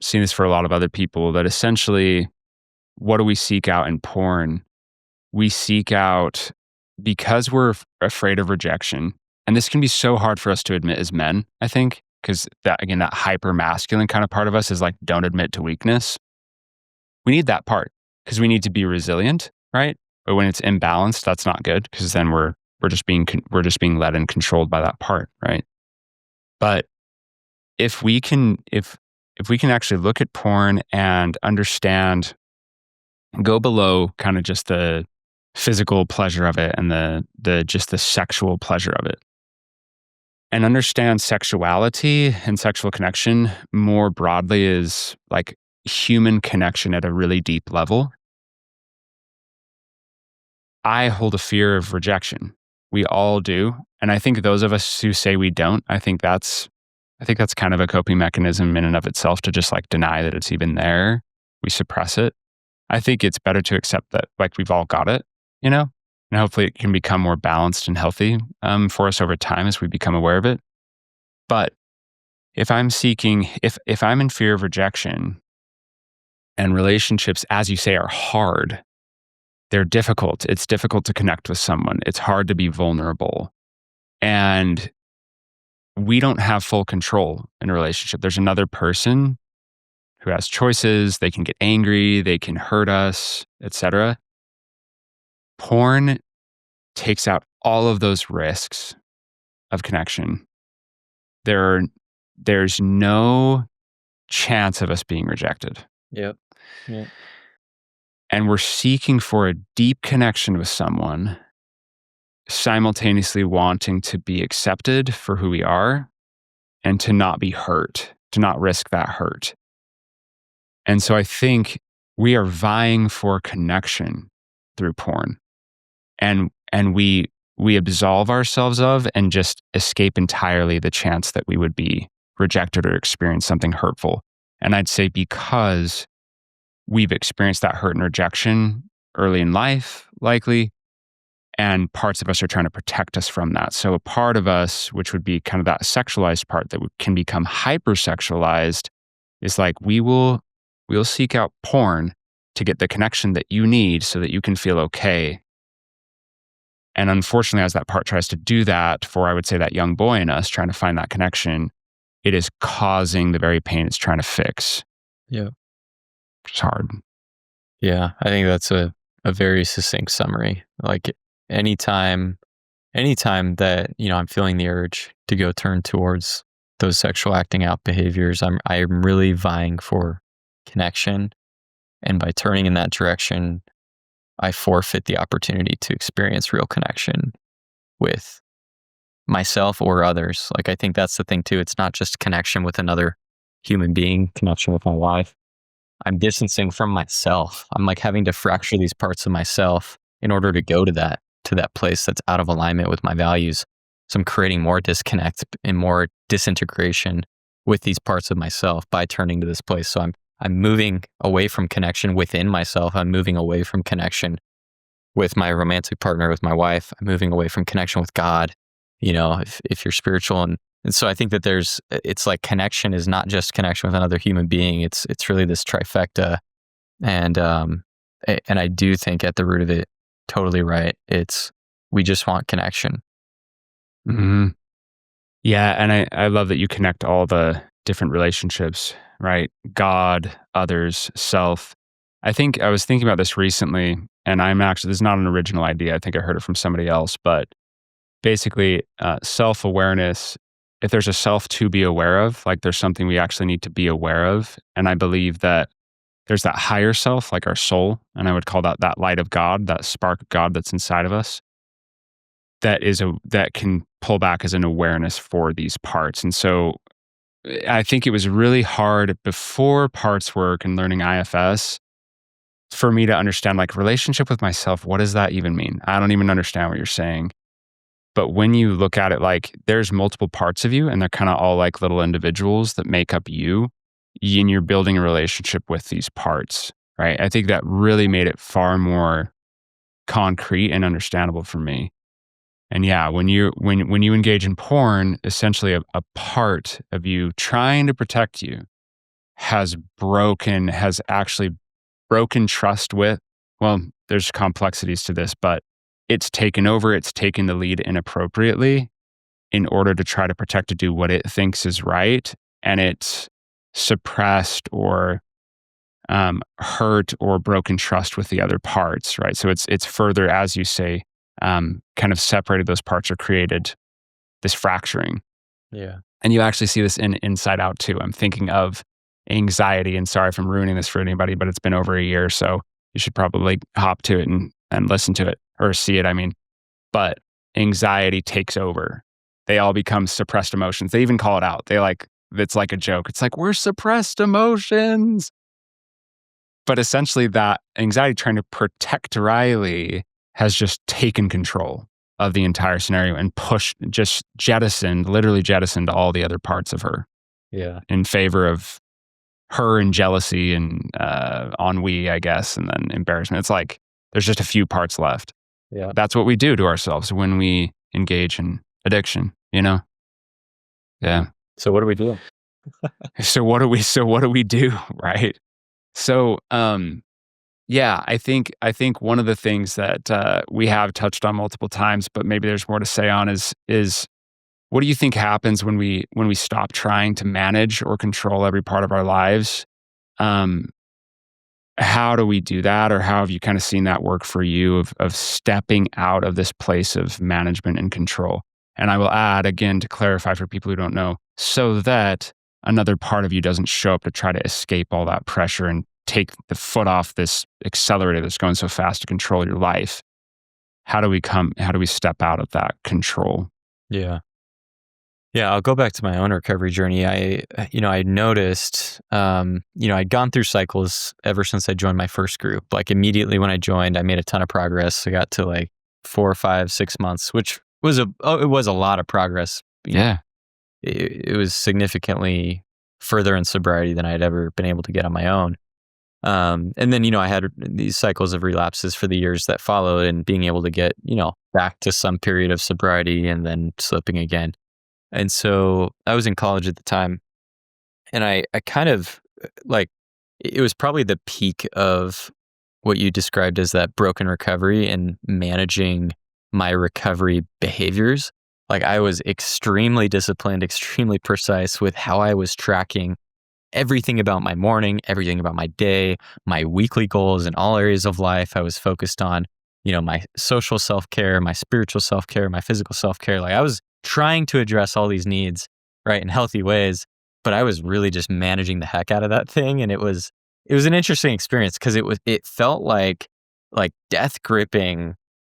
seen this for a lot of other people, that essentially, what do we seek out in porn? We seek out because we're afraid of rejection, and this can be so hard for us to admit as men. I think because that, again, that hyper masculine kind of part of us is like, don't admit to weakness. We need that part because we need to be resilient, right? But when it's imbalanced, that's not good because then we're just being led and controlled by that part, right? But if we can actually look at porn and understand, go below kind of just the physical pleasure of it and the just the sexual pleasure of it, and understand sexuality and sexual connection more broadly is like human connection at a really deep level. I hold a fear of rejection. We all do. And I think those of us who say we don't, I think that's kind of a coping mechanism in and of itself to just like deny that it's even there. We suppress it. I think it's better to accept that like we've all got it, you know? And hopefully it can become more balanced and healthy for us over time as we become aware of it. But if I'm in fear of rejection and relationships, as you say, are hard, they're difficult. It's difficult to connect with someone. It's hard to be vulnerable. And we don't have full control in a relationship. There's another person who has choices. They can get angry, they can hurt us, etc. Porn takes out all of those risks of connection. There's no chance of us being rejected. Yep. Yep. And we're seeking for a deep connection with someone, simultaneously wanting to be accepted for who we are and to not be hurt, to not risk that hurt. And so I think we are vying for connection through porn. And we absolve ourselves of and just escape entirely the chance that we would be rejected or experience something hurtful. And I'd say because we've experienced that hurt and rejection early in life, likely, and parts of us are trying to protect us from that. So a part of us, which would be kind of that sexualized part that can become hypersexualized, is like we'll seek out porn to get the connection that you need so that you can feel okay. And unfortunately, as that part tries to do that for, I would say, that young boy in us trying to find that connection, it is causing the very pain it's trying to fix. Yeah. It's hard. Yeah. I think that's a very succinct summary. Like anytime that, I'm feeling the urge to go turn towards those sexual acting out behaviors, I'm really vying for connection. And by turning in that direction, I forfeit the opportunity to experience real connection with myself or others. Like, I think that's the thing too. It's not just connection with another human being, connection with my wife. I'm distancing from myself. I'm like having to fracture these parts of myself in order to go to that place that's out of alignment with my values. So I'm creating more disconnect and more disintegration with these parts of myself by turning to this place. So I'm moving away from connection within myself. I'm moving away from connection with my romantic partner, with my wife. I'm moving away from connection with God, if you're spiritual. And so I think that it's like connection is not just connection with another human being. It's really this trifecta. And I do think at the root of it, totally right. We just want connection. Mm-hmm. Yeah. And I love that you connect all the different relationships, right? God, others, self. I think I was thinking about this recently, and this is not an original idea. I think I heard it from somebody else, but basically self-awareness, if there's a self to be aware of, like there's something we actually need to be aware of. And I believe that there's that higher self, like our soul, and I would call that light of God, that spark of God that's inside of us, that can pull back as an awareness for these parts. And so I think it was really hard before parts work and learning IFS for me to understand like relationship with myself. What does that even mean? I don't even understand what you're saying. But when you look at it, like there's multiple parts of you and they're kind of all like little individuals that make up you, and you're building a relationship with these parts, right? I think that really made it far more concrete and understandable for me. And yeah, when you engage in porn, essentially a part of you trying to protect you has actually broken trust with, well, there's complexities to this, but it's taken over, it's taken the lead inappropriately. in order to try to protect to do what it thinks is right, and it's suppressed or hurt or broken trust with the other parts, right? So it's further, as you say, kind of separated those parts or created this fracturing. Yeah. And you actually see this in Inside Out too. I'm thinking of anxiety, and sorry if I'm ruining this for anybody, but it's been over a year, so you should probably hop to it and listen to it or see it. I mean, but anxiety takes over. They all become suppressed emotions. They even call it out. It's like a joke. It's like, we're suppressed emotions. But essentially, that anxiety trying to protect Riley has just taken control of the entire scenario and literally jettisoned all the other parts of her Yeah. in favor of her and jealousy and ennui, I guess, and then embarrassment. It's like there's just a few parts left. Yeah. That's what we do to ourselves when we engage in addiction, you know? Yeah. So what do we do? So what do we do, right? So yeah, I think one of the things that we have touched on multiple times, but maybe there's more to say on is what do you think happens when we stop trying to manage or control every part of our lives? How do we do that, or how have you kind of seen that work for you of stepping out of this place of management and control? And I will add again to clarify for people who don't know, so that another part of you doesn't show up to try to escape all that pressure and take the foot off this accelerator that's going so fast to control your life. How do we step out of that control? Yeah. Yeah, I'll go back to my own recovery journey. I noticed, I'd gone through cycles ever since I joined my first group. Like immediately when I joined, I made a ton of progress. I got to like 4 or 5, 6 months, which was it was a lot of progress. Yeah. It was significantly further in sobriety than I had ever been able to get on my own. And then, I had these cycles of relapses for the years that followed, and being able to get, back to some period of sobriety and then slipping again. And so I was in college at the time, and I kind of like, it was probably the peak of what you described as that broken recovery and managing my recovery behaviors. Like I was extremely disciplined, extremely precise with how I was tracking everything about my morning, everything about my day, my weekly goals in all areas of life. I was focused on, my social self-care, my spiritual self-care, my physical self-care. Like I was trying to address all these needs, right, in healthy ways, but I was really just managing the heck out of that thing. And it was an interesting experience because it felt like death gripping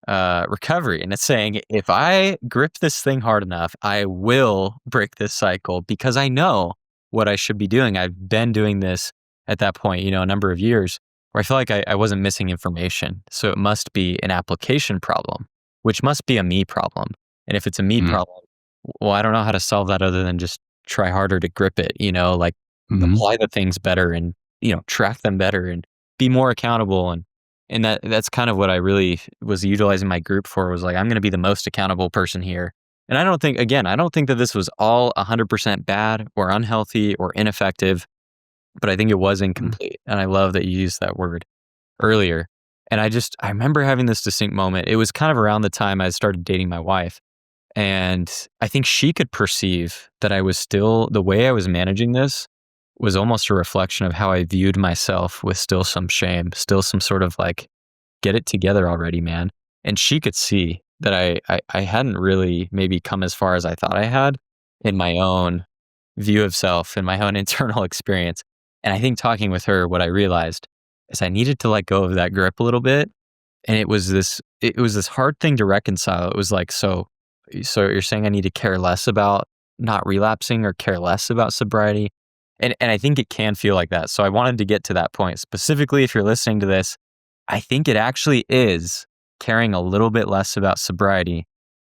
recovery. And it's saying, if I grip this thing hard enough, I will break this cycle because I know what I should be doing. I've been doing this at that point, a number of years, where I feel like I wasn't missing information. So it must be an application problem, which must be a me problem. And if it's a me problem, well, I don't know how to solve that other than just try harder to grip it, apply the things better and, track them better and be more accountable. And that's kind of what I really was utilizing my group for, was like, I'm going to be the most accountable person here. And I don't think that this was all 100% bad or unhealthy or ineffective, but I think it was incomplete. And I love that you used that word earlier. And I remember having this distinct moment. It was kind of around the time I started dating my wife. And I think she could perceive that the way I was managing this was almost a reflection of how I viewed myself, with still some shame, still some sort of like, get it together already, man. And she could see that I hadn't really maybe come as far as I thought I had in my own view of self and my own internal experience. And I think talking with her, what I realized is I needed to let go of that grip a little bit. And it was this hard thing to reconcile. It was like, so you're saying I need to care less about not relapsing or care less about sobriety? And I think it can feel like that. So I wanted to get to that point. Specifically, if you're listening to this, I think it actually is caring a little bit less about sobriety,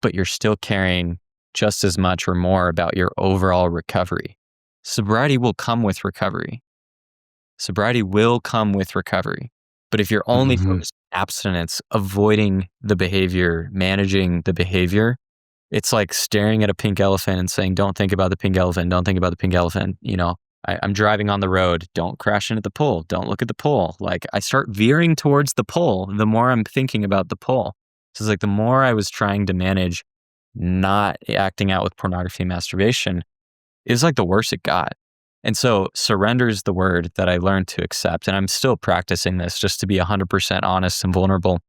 but you're still caring just as much or more about your overall recovery. Sobriety will come with recovery. Sobriety will come with recovery. But if you're only focused on abstinence, avoiding the behavior, managing the behavior, it's like staring at a pink elephant and saying, don't think about the pink elephant, don't think about the pink elephant. I'm driving on the road, don't crash into the pole, don't look at the pole. Like I start veering towards the pole, the more I'm thinking about the pole. So it's like the more I was trying to manage not acting out with pornography and masturbation is like the worst it got. And so surrender is the word that I learned to accept. And I'm still practicing this, just to be 100% honest and vulnerable.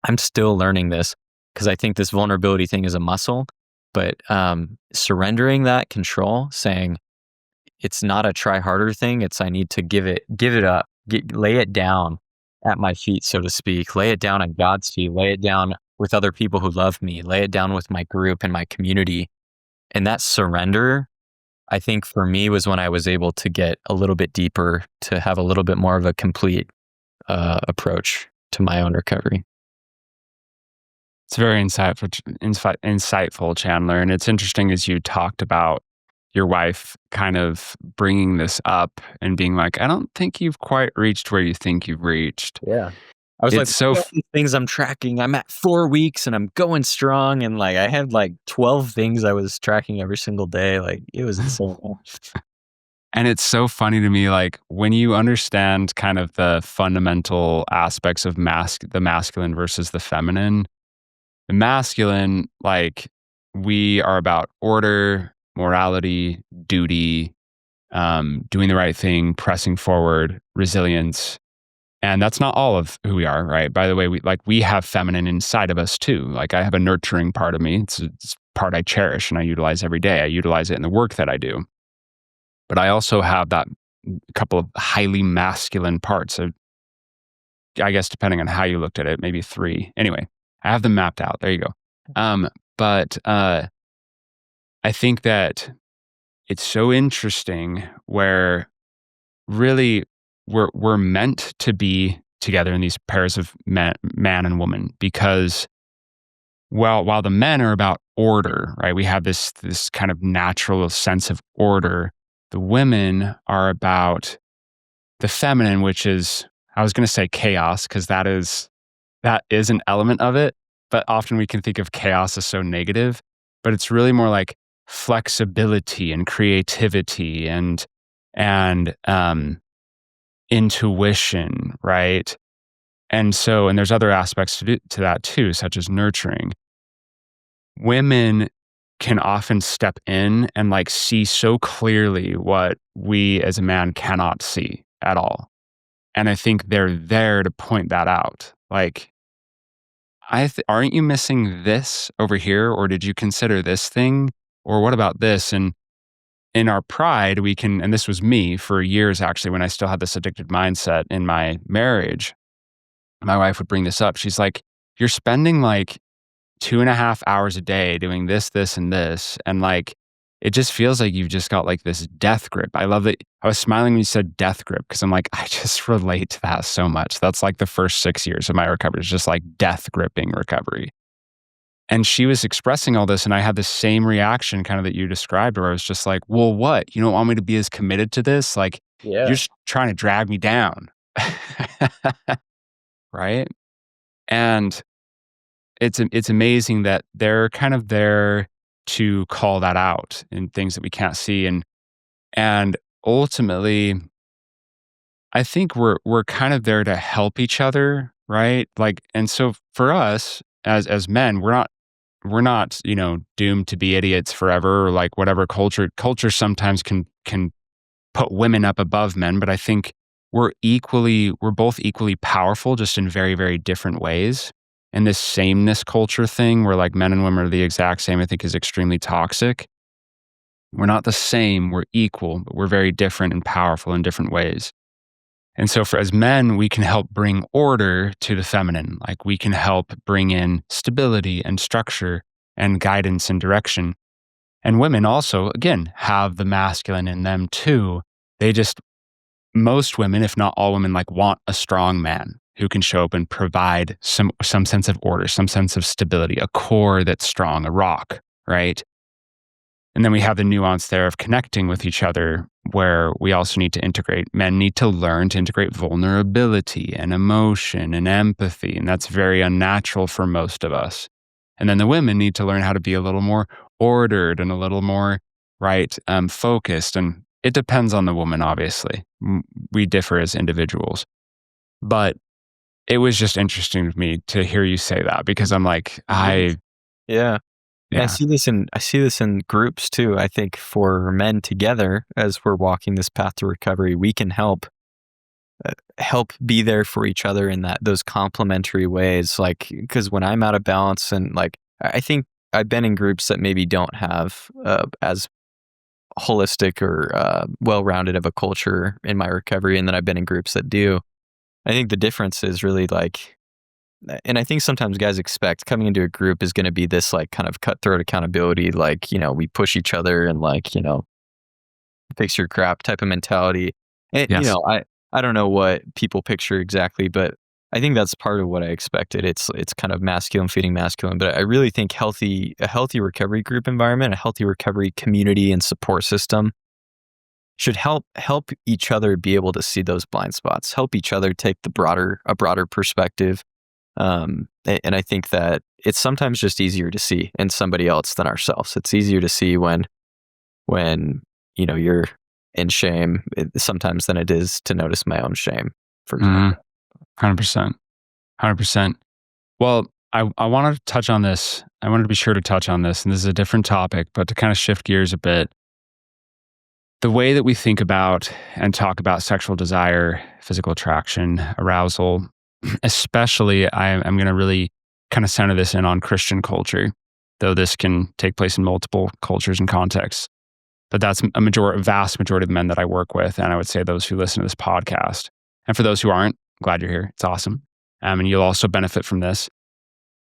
I'm still learning this because I think this vulnerability thing is a muscle. But surrendering that control, saying it's not a try harder thing. It's I need to give it up, lay it down at my feet, so to speak. Lay it down at God's feet. Lay it down with other people who love me. Lay it down with my group and my community. And that surrender, I think for me, was when I was able to get a little bit deeper, to have a little bit more of a complete approach to my own recovery. It's very insightful, Chandler. And it's interesting as you talked about your wife kind of bringing this up and being like, I don't think you've quite reached where you think you've reached. Yeah. I was like, It's so "Look at these things I'm tracking. I'm at 4 weeks and I'm going strong." And like, I had like 12 things I was tracking every single day. Like, it was insane. And it's so funny to me, like when you understand kind of the fundamental aspects of the masculine versus the feminine. The masculine, like we are about order, morality, duty, doing the right thing, pressing forward, resilience. And that's not all of who we are, right? By the way, we have feminine inside of us too. Like I have a nurturing part of me. It's part I cherish and I utilize every day. I utilize it in the work that I do. But I also have that couple of highly masculine parts. So I guess depending on how you looked at it, maybe 3. Anyway, I have them mapped out. There you go. But I think that it's so interesting where really we're meant to be together in these pairs of man and woman because while the men are about order, right? We have this kind of natural sense of order. The women are about the feminine, which is, I was going to say chaos because that is an element of it, but often we can think of chaos as so negative, but it's really more like flexibility and creativity and intuition, right? And there's other aspects to that too, such as nurturing. Women can often step in and like see so clearly what we as a man cannot see at all. And I think they're there to point that out. Like, aren't you missing this over here? Or did you consider this thing? Or what about this? And in our pride, we can, and this was me for years actually, when I still had this addicted mindset in my marriage, my wife would bring this up. She's like, you're spending like 2.5 hours a day doing this, this, and this. And like, it just feels like you've just got like this death grip. I love that. I was smiling when you said death grip because I'm like, I just relate to that so much. That's like the first 6 years of my recovery. It's just like death gripping recovery. And she was expressing all this, and I had the same reaction kind of that you described, where I was just like, well, what? You don't want me to be as committed to this? Like, you're Yeah. just trying to drag me down. Right? And it's amazing that they're kind of there to call that out in things that we can't see. And ultimately, I think we're kind of there to help each other, right? Like, and so for us as men, we're not, doomed to be idiots forever, or like whatever culture sometimes can put women up above men, but I think we're both equally powerful, just in very, very different ways. And this sameness culture thing where like men and women are the exact same, I think is extremely toxic. We're not the same, we're equal, but we're very different and powerful in different ways. And so as men, we can help bring order to the feminine. Like we can help bring in stability and structure and guidance and direction. And women also, again, have the masculine in them too. Most women, if not all women, like want a strong man who can show up and provide some sense of order, some sense of stability, a core that's strong, a rock, right? And then we have the nuance there of connecting with each other, where we also need to integrate. Men need to learn to integrate vulnerability and emotion and empathy. And that's very unnatural for most of us. And then the women need to learn how to be a little more ordered and a little more, right, focused. And it depends on the woman, obviously. We differ as individuals. But it was just interesting to me to hear you say that, because I'm like, Yeah. And Yeah. I see this in groups too. I think for men together, as we're walking this path to recovery, we can help be there for each other in those complementary ways. Like, because when I'm out of balance, and like I think I've been in groups that maybe don't have as holistic or well-rounded of a culture in my recovery, and then I've been in groups that do. I think the difference is really like, and I think sometimes guys expect coming into a group is going to be this like kind of cutthroat accountability, like, we push each other and like, fix your crap type of mentality. And, Yes. I don't know what people picture exactly, but I think that's part of what I expected. It's kind of masculine feeding masculine, but I really think a healthy recovery group environment, a healthy recovery community and support system should help each other be able to see those blind spots, help each other take a broader perspective. And I think that it's sometimes just easier to see in somebody else than ourselves. It's easier to see when you're in shame sometimes than it is to notice my own shame, for Mhm. example. 100%. 100%. Well, I wanted to touch on this. I wanted to be sure to touch on this, and this is a different topic, but to kind of shift gears a bit, the way that we think about and talk about sexual desire, physical attraction, arousal, especially I'm going to really kind of center this in on Christian culture, though this can take place in multiple cultures and contexts. But that's a vast majority of the men that I work with, and I would say those who listen to this podcast. And for those who aren't, glad you're here. It's awesome, and you'll also benefit from this.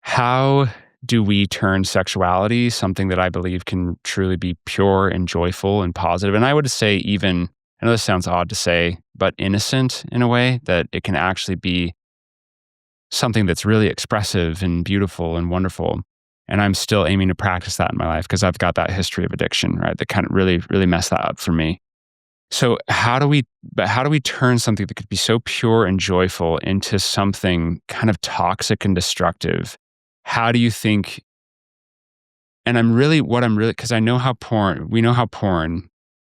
How do we turn sexuality, something that I believe can truly be pure and joyful and positive, and I would say even, I know this sounds odd to say, but innocent in a way, that it can actually be something that's really expressive and beautiful and wonderful. And I'm still aiming to practice that in my life because I've got that history of addiction, right? That kind of really, really messed that up for me. So how do we turn something that could be so pure and joyful into something kind of toxic and destructive? How do you think, and because I know how we know how porn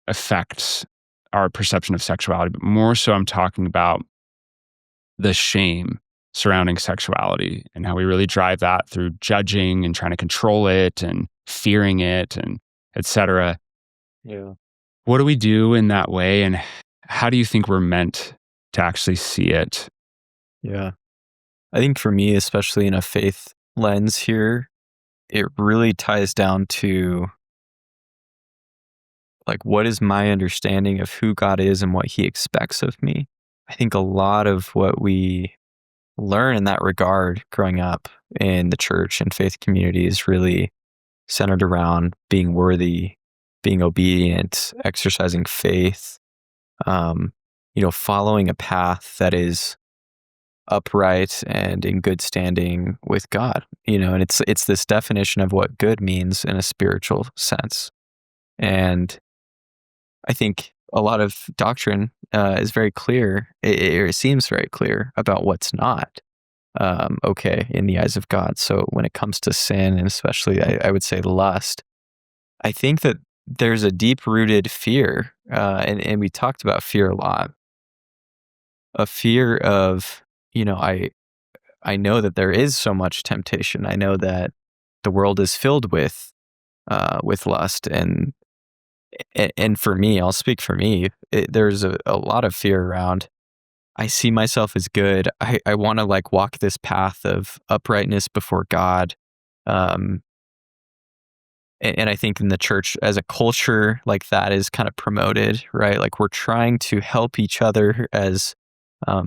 affects our perception of sexuality, but more so I'm talking about the shame surrounding sexuality and how we really drive that through judging and trying to control it and fearing it and etc. Yeah. What do we do in that way, and how do you think we're meant to actually see it? Yeah. I think for me, especially in a faith lens here, it really ties down to like, what is my understanding of who God is and what he expects of me? I think a lot of what we learn in that regard growing up in the church and faith community is really centered around being worthy, being obedient, exercising faith, um, following a path that is upright and in good standing with God. And it's this definition of what good means in a spiritual sense. And I think a lot of doctrine is very clear. It seems very clear about what's not okay in the eyes of God. So when it comes to sin, and especially I would say lust, I think that there's a deep rooted fear, and we talked about fear a lot. A fear of, I know that there is so much temptation. I know that the world is filled with lust, and for me, I'll speak for me. There's a lot of fear around. I see myself as good. I want to like walk this path of uprightness before God. Um, and I think in the church as a culture, like that is kind of promoted, right? Like we're trying to help each other as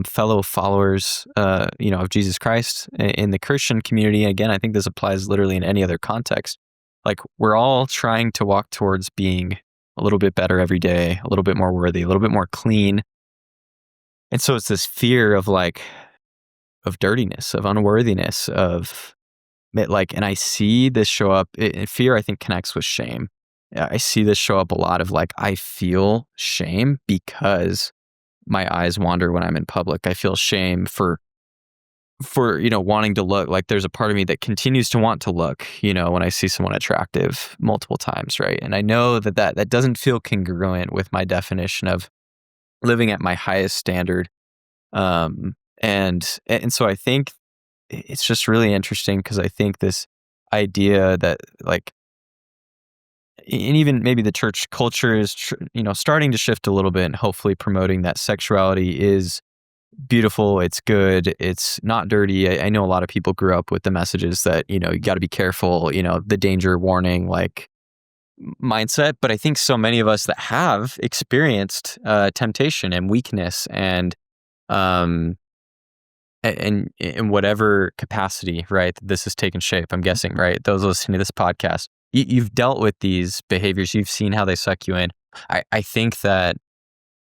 fellow followers, of Jesus Christ in the Christian community. Again, I think this applies literally in any other context. Like we're all trying to walk towards being a little bit better every day, a little bit more worthy, a little bit more clean. And so it's this fear of like, of dirtiness, of unworthiness, of like, and I see this show up. Fear, I think, connects with shame. I see this show up a lot of like, I feel shame because my eyes wander when I'm in public. I feel shame for wanting to look. Like there's a part of me that continues to want to look, when I see someone attractive multiple times, right? And I know that doesn't feel congruent with my definition of living at my highest standard. And so I think it's just really interesting because I think this idea that like, and even maybe the church culture is, starting to shift a little bit and hopefully promoting that sexuality is beautiful. It's good. It's not dirty. I know a lot of people grew up with the messages that, you got to be careful, the danger warning, like mindset. But I think so many of us that have experienced temptation and weakness um, and in whatever capacity, right, this has taken shape, I'm guessing, right? Those listening to this podcast, you've dealt with these behaviors. You've seen how they suck you in. I think that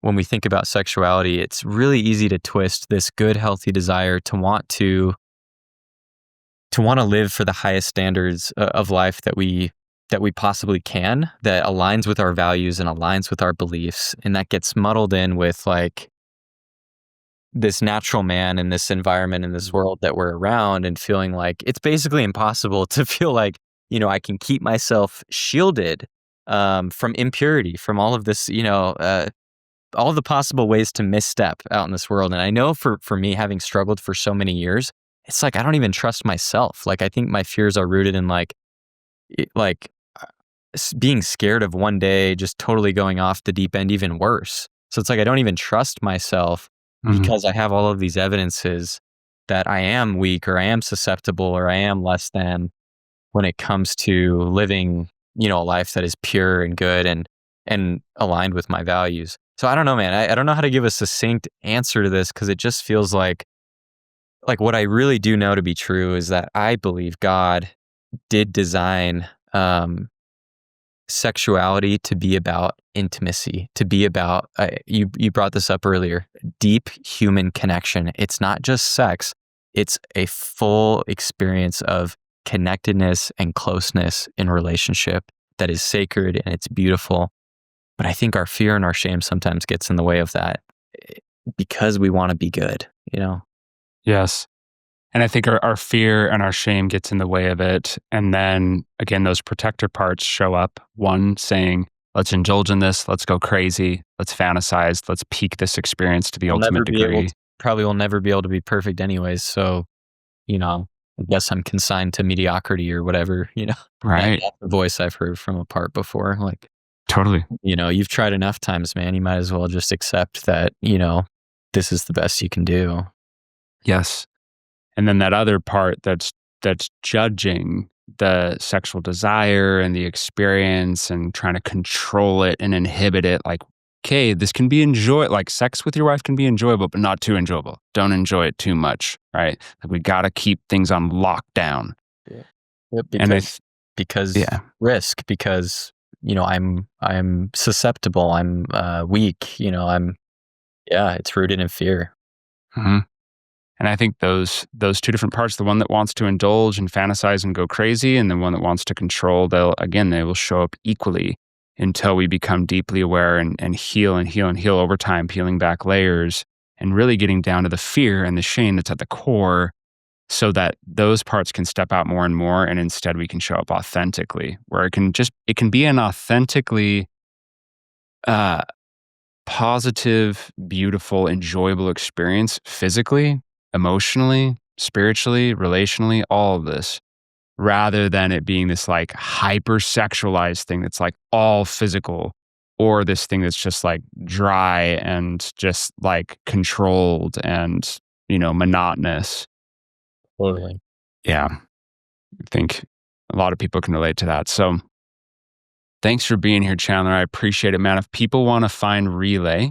when we think about sexuality, it's really easy to twist this good, healthy desire to want to live for the highest standards of life that we possibly can, that aligns with our values and aligns with our beliefs, and that gets muddled in with like this natural man in this environment in this world that we're around, and feeling like it's basically impossible to feel like I can keep myself shielded from impurity, from all of this, all the possible ways to misstep out in this world. And I know for me, having struggled for so many years, it's like I don't even trust myself. Like I think my fears are rooted in like being scared of one day just totally going off the deep end even worse. So it's like I don't even trust myself Mhm. because I have all of these evidences that I am weak, or I am susceptible, or I am less than when it comes to living, a life that is pure and good and aligned with my values. So I don't know, man. I don't know how to give a succinct answer to this, because it just feels like what I really do know to be true is that I believe God did design sexuality to be about intimacy, to be about you brought this up earlier, deep human connection. It's not just sex; it's a full experience of connectedness and closeness in relationship that is sacred and it's beautiful. But I think our fear and our shame sometimes gets in the way of that, because we want to be good, Yes. And I think our fear and our shame gets in the way of it. And then again, those protector parts show up. One saying, let's indulge in this, let's go crazy, let's fantasize, let's peak this experience to the We'll never ultimate be able degree. to, probably will never be able to be perfect anyways. So, I guess I'm consigned to mediocrity or whatever, Right. that's the voice I've heard from a part before. Like, Totally. you've tried enough times, man. You might as well just accept that, this is the best you can do. Yes. And then that other part that's judging the sexual desire and the experience and trying to control it and inhibit it. Like, okay, this can be like sex with your wife can be enjoyable, but not too enjoyable. Don't enjoy it too much, right? Like we got to keep things on lockdown. Yeah. Yep, And because yeah. risk, because I'm susceptible, I'm weak, yeah, it's rooted in fear. Mhm. And I think those two different parts, the one that wants to indulge and fantasize and go crazy, and the one that wants to control, they will show up equally until we become deeply aware and heal and heal and heal over time, peeling back layers and really getting down to the fear and the shame that's at the core, so that those parts can step out more and more, and instead we can show up authentically, where it can be an authentically uh, positive, beautiful, enjoyable experience physically, emotionally, spiritually, relationally, all of this, rather than it being this like hyper sexualized thing that's like all physical, or this thing that's just like dry and just like controlled and, monotonous. Totally. Yeah. I think a lot of people can relate to that. So thanks for being here, Chandler. I appreciate it, man. If people want to find Relay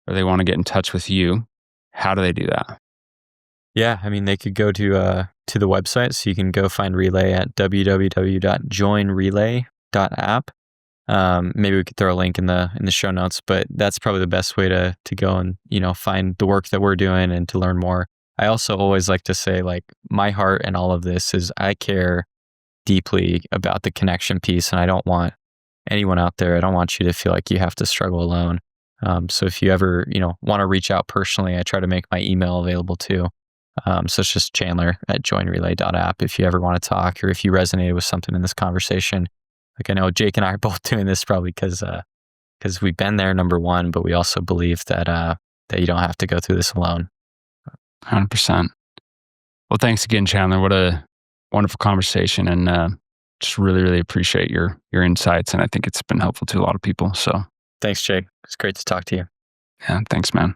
or they want to get in touch with you, how do they do that? Yeah, I mean, they could go to the website, so you can go find Relay at www.joinrelay.app. Maybe we could throw a link in the show notes, but that's probably the best way to go and find the work that we're doing and to learn more. I also always like to say, like, my heart and all of this is I care deeply about the connection piece, and I don't want anyone out there. I don't want you to feel like you have to struggle alone. So if you ever want to reach out personally, I try to make my email available too. So it's just Chandler@joinrelay.app if you ever want to talk, or if you resonated with something in this conversation. Like, I know Jake and I are both doing this probably because we've been there, number one, but we also believe that that you don't have to go through this alone. 100%. Well, thanks again, Chandler. wonderful conversation, and just really, really appreciate your insights. And I think it's been helpful to a lot of people. So, Thanks, Jake. It's great to talk to you. yeah, thanks, man.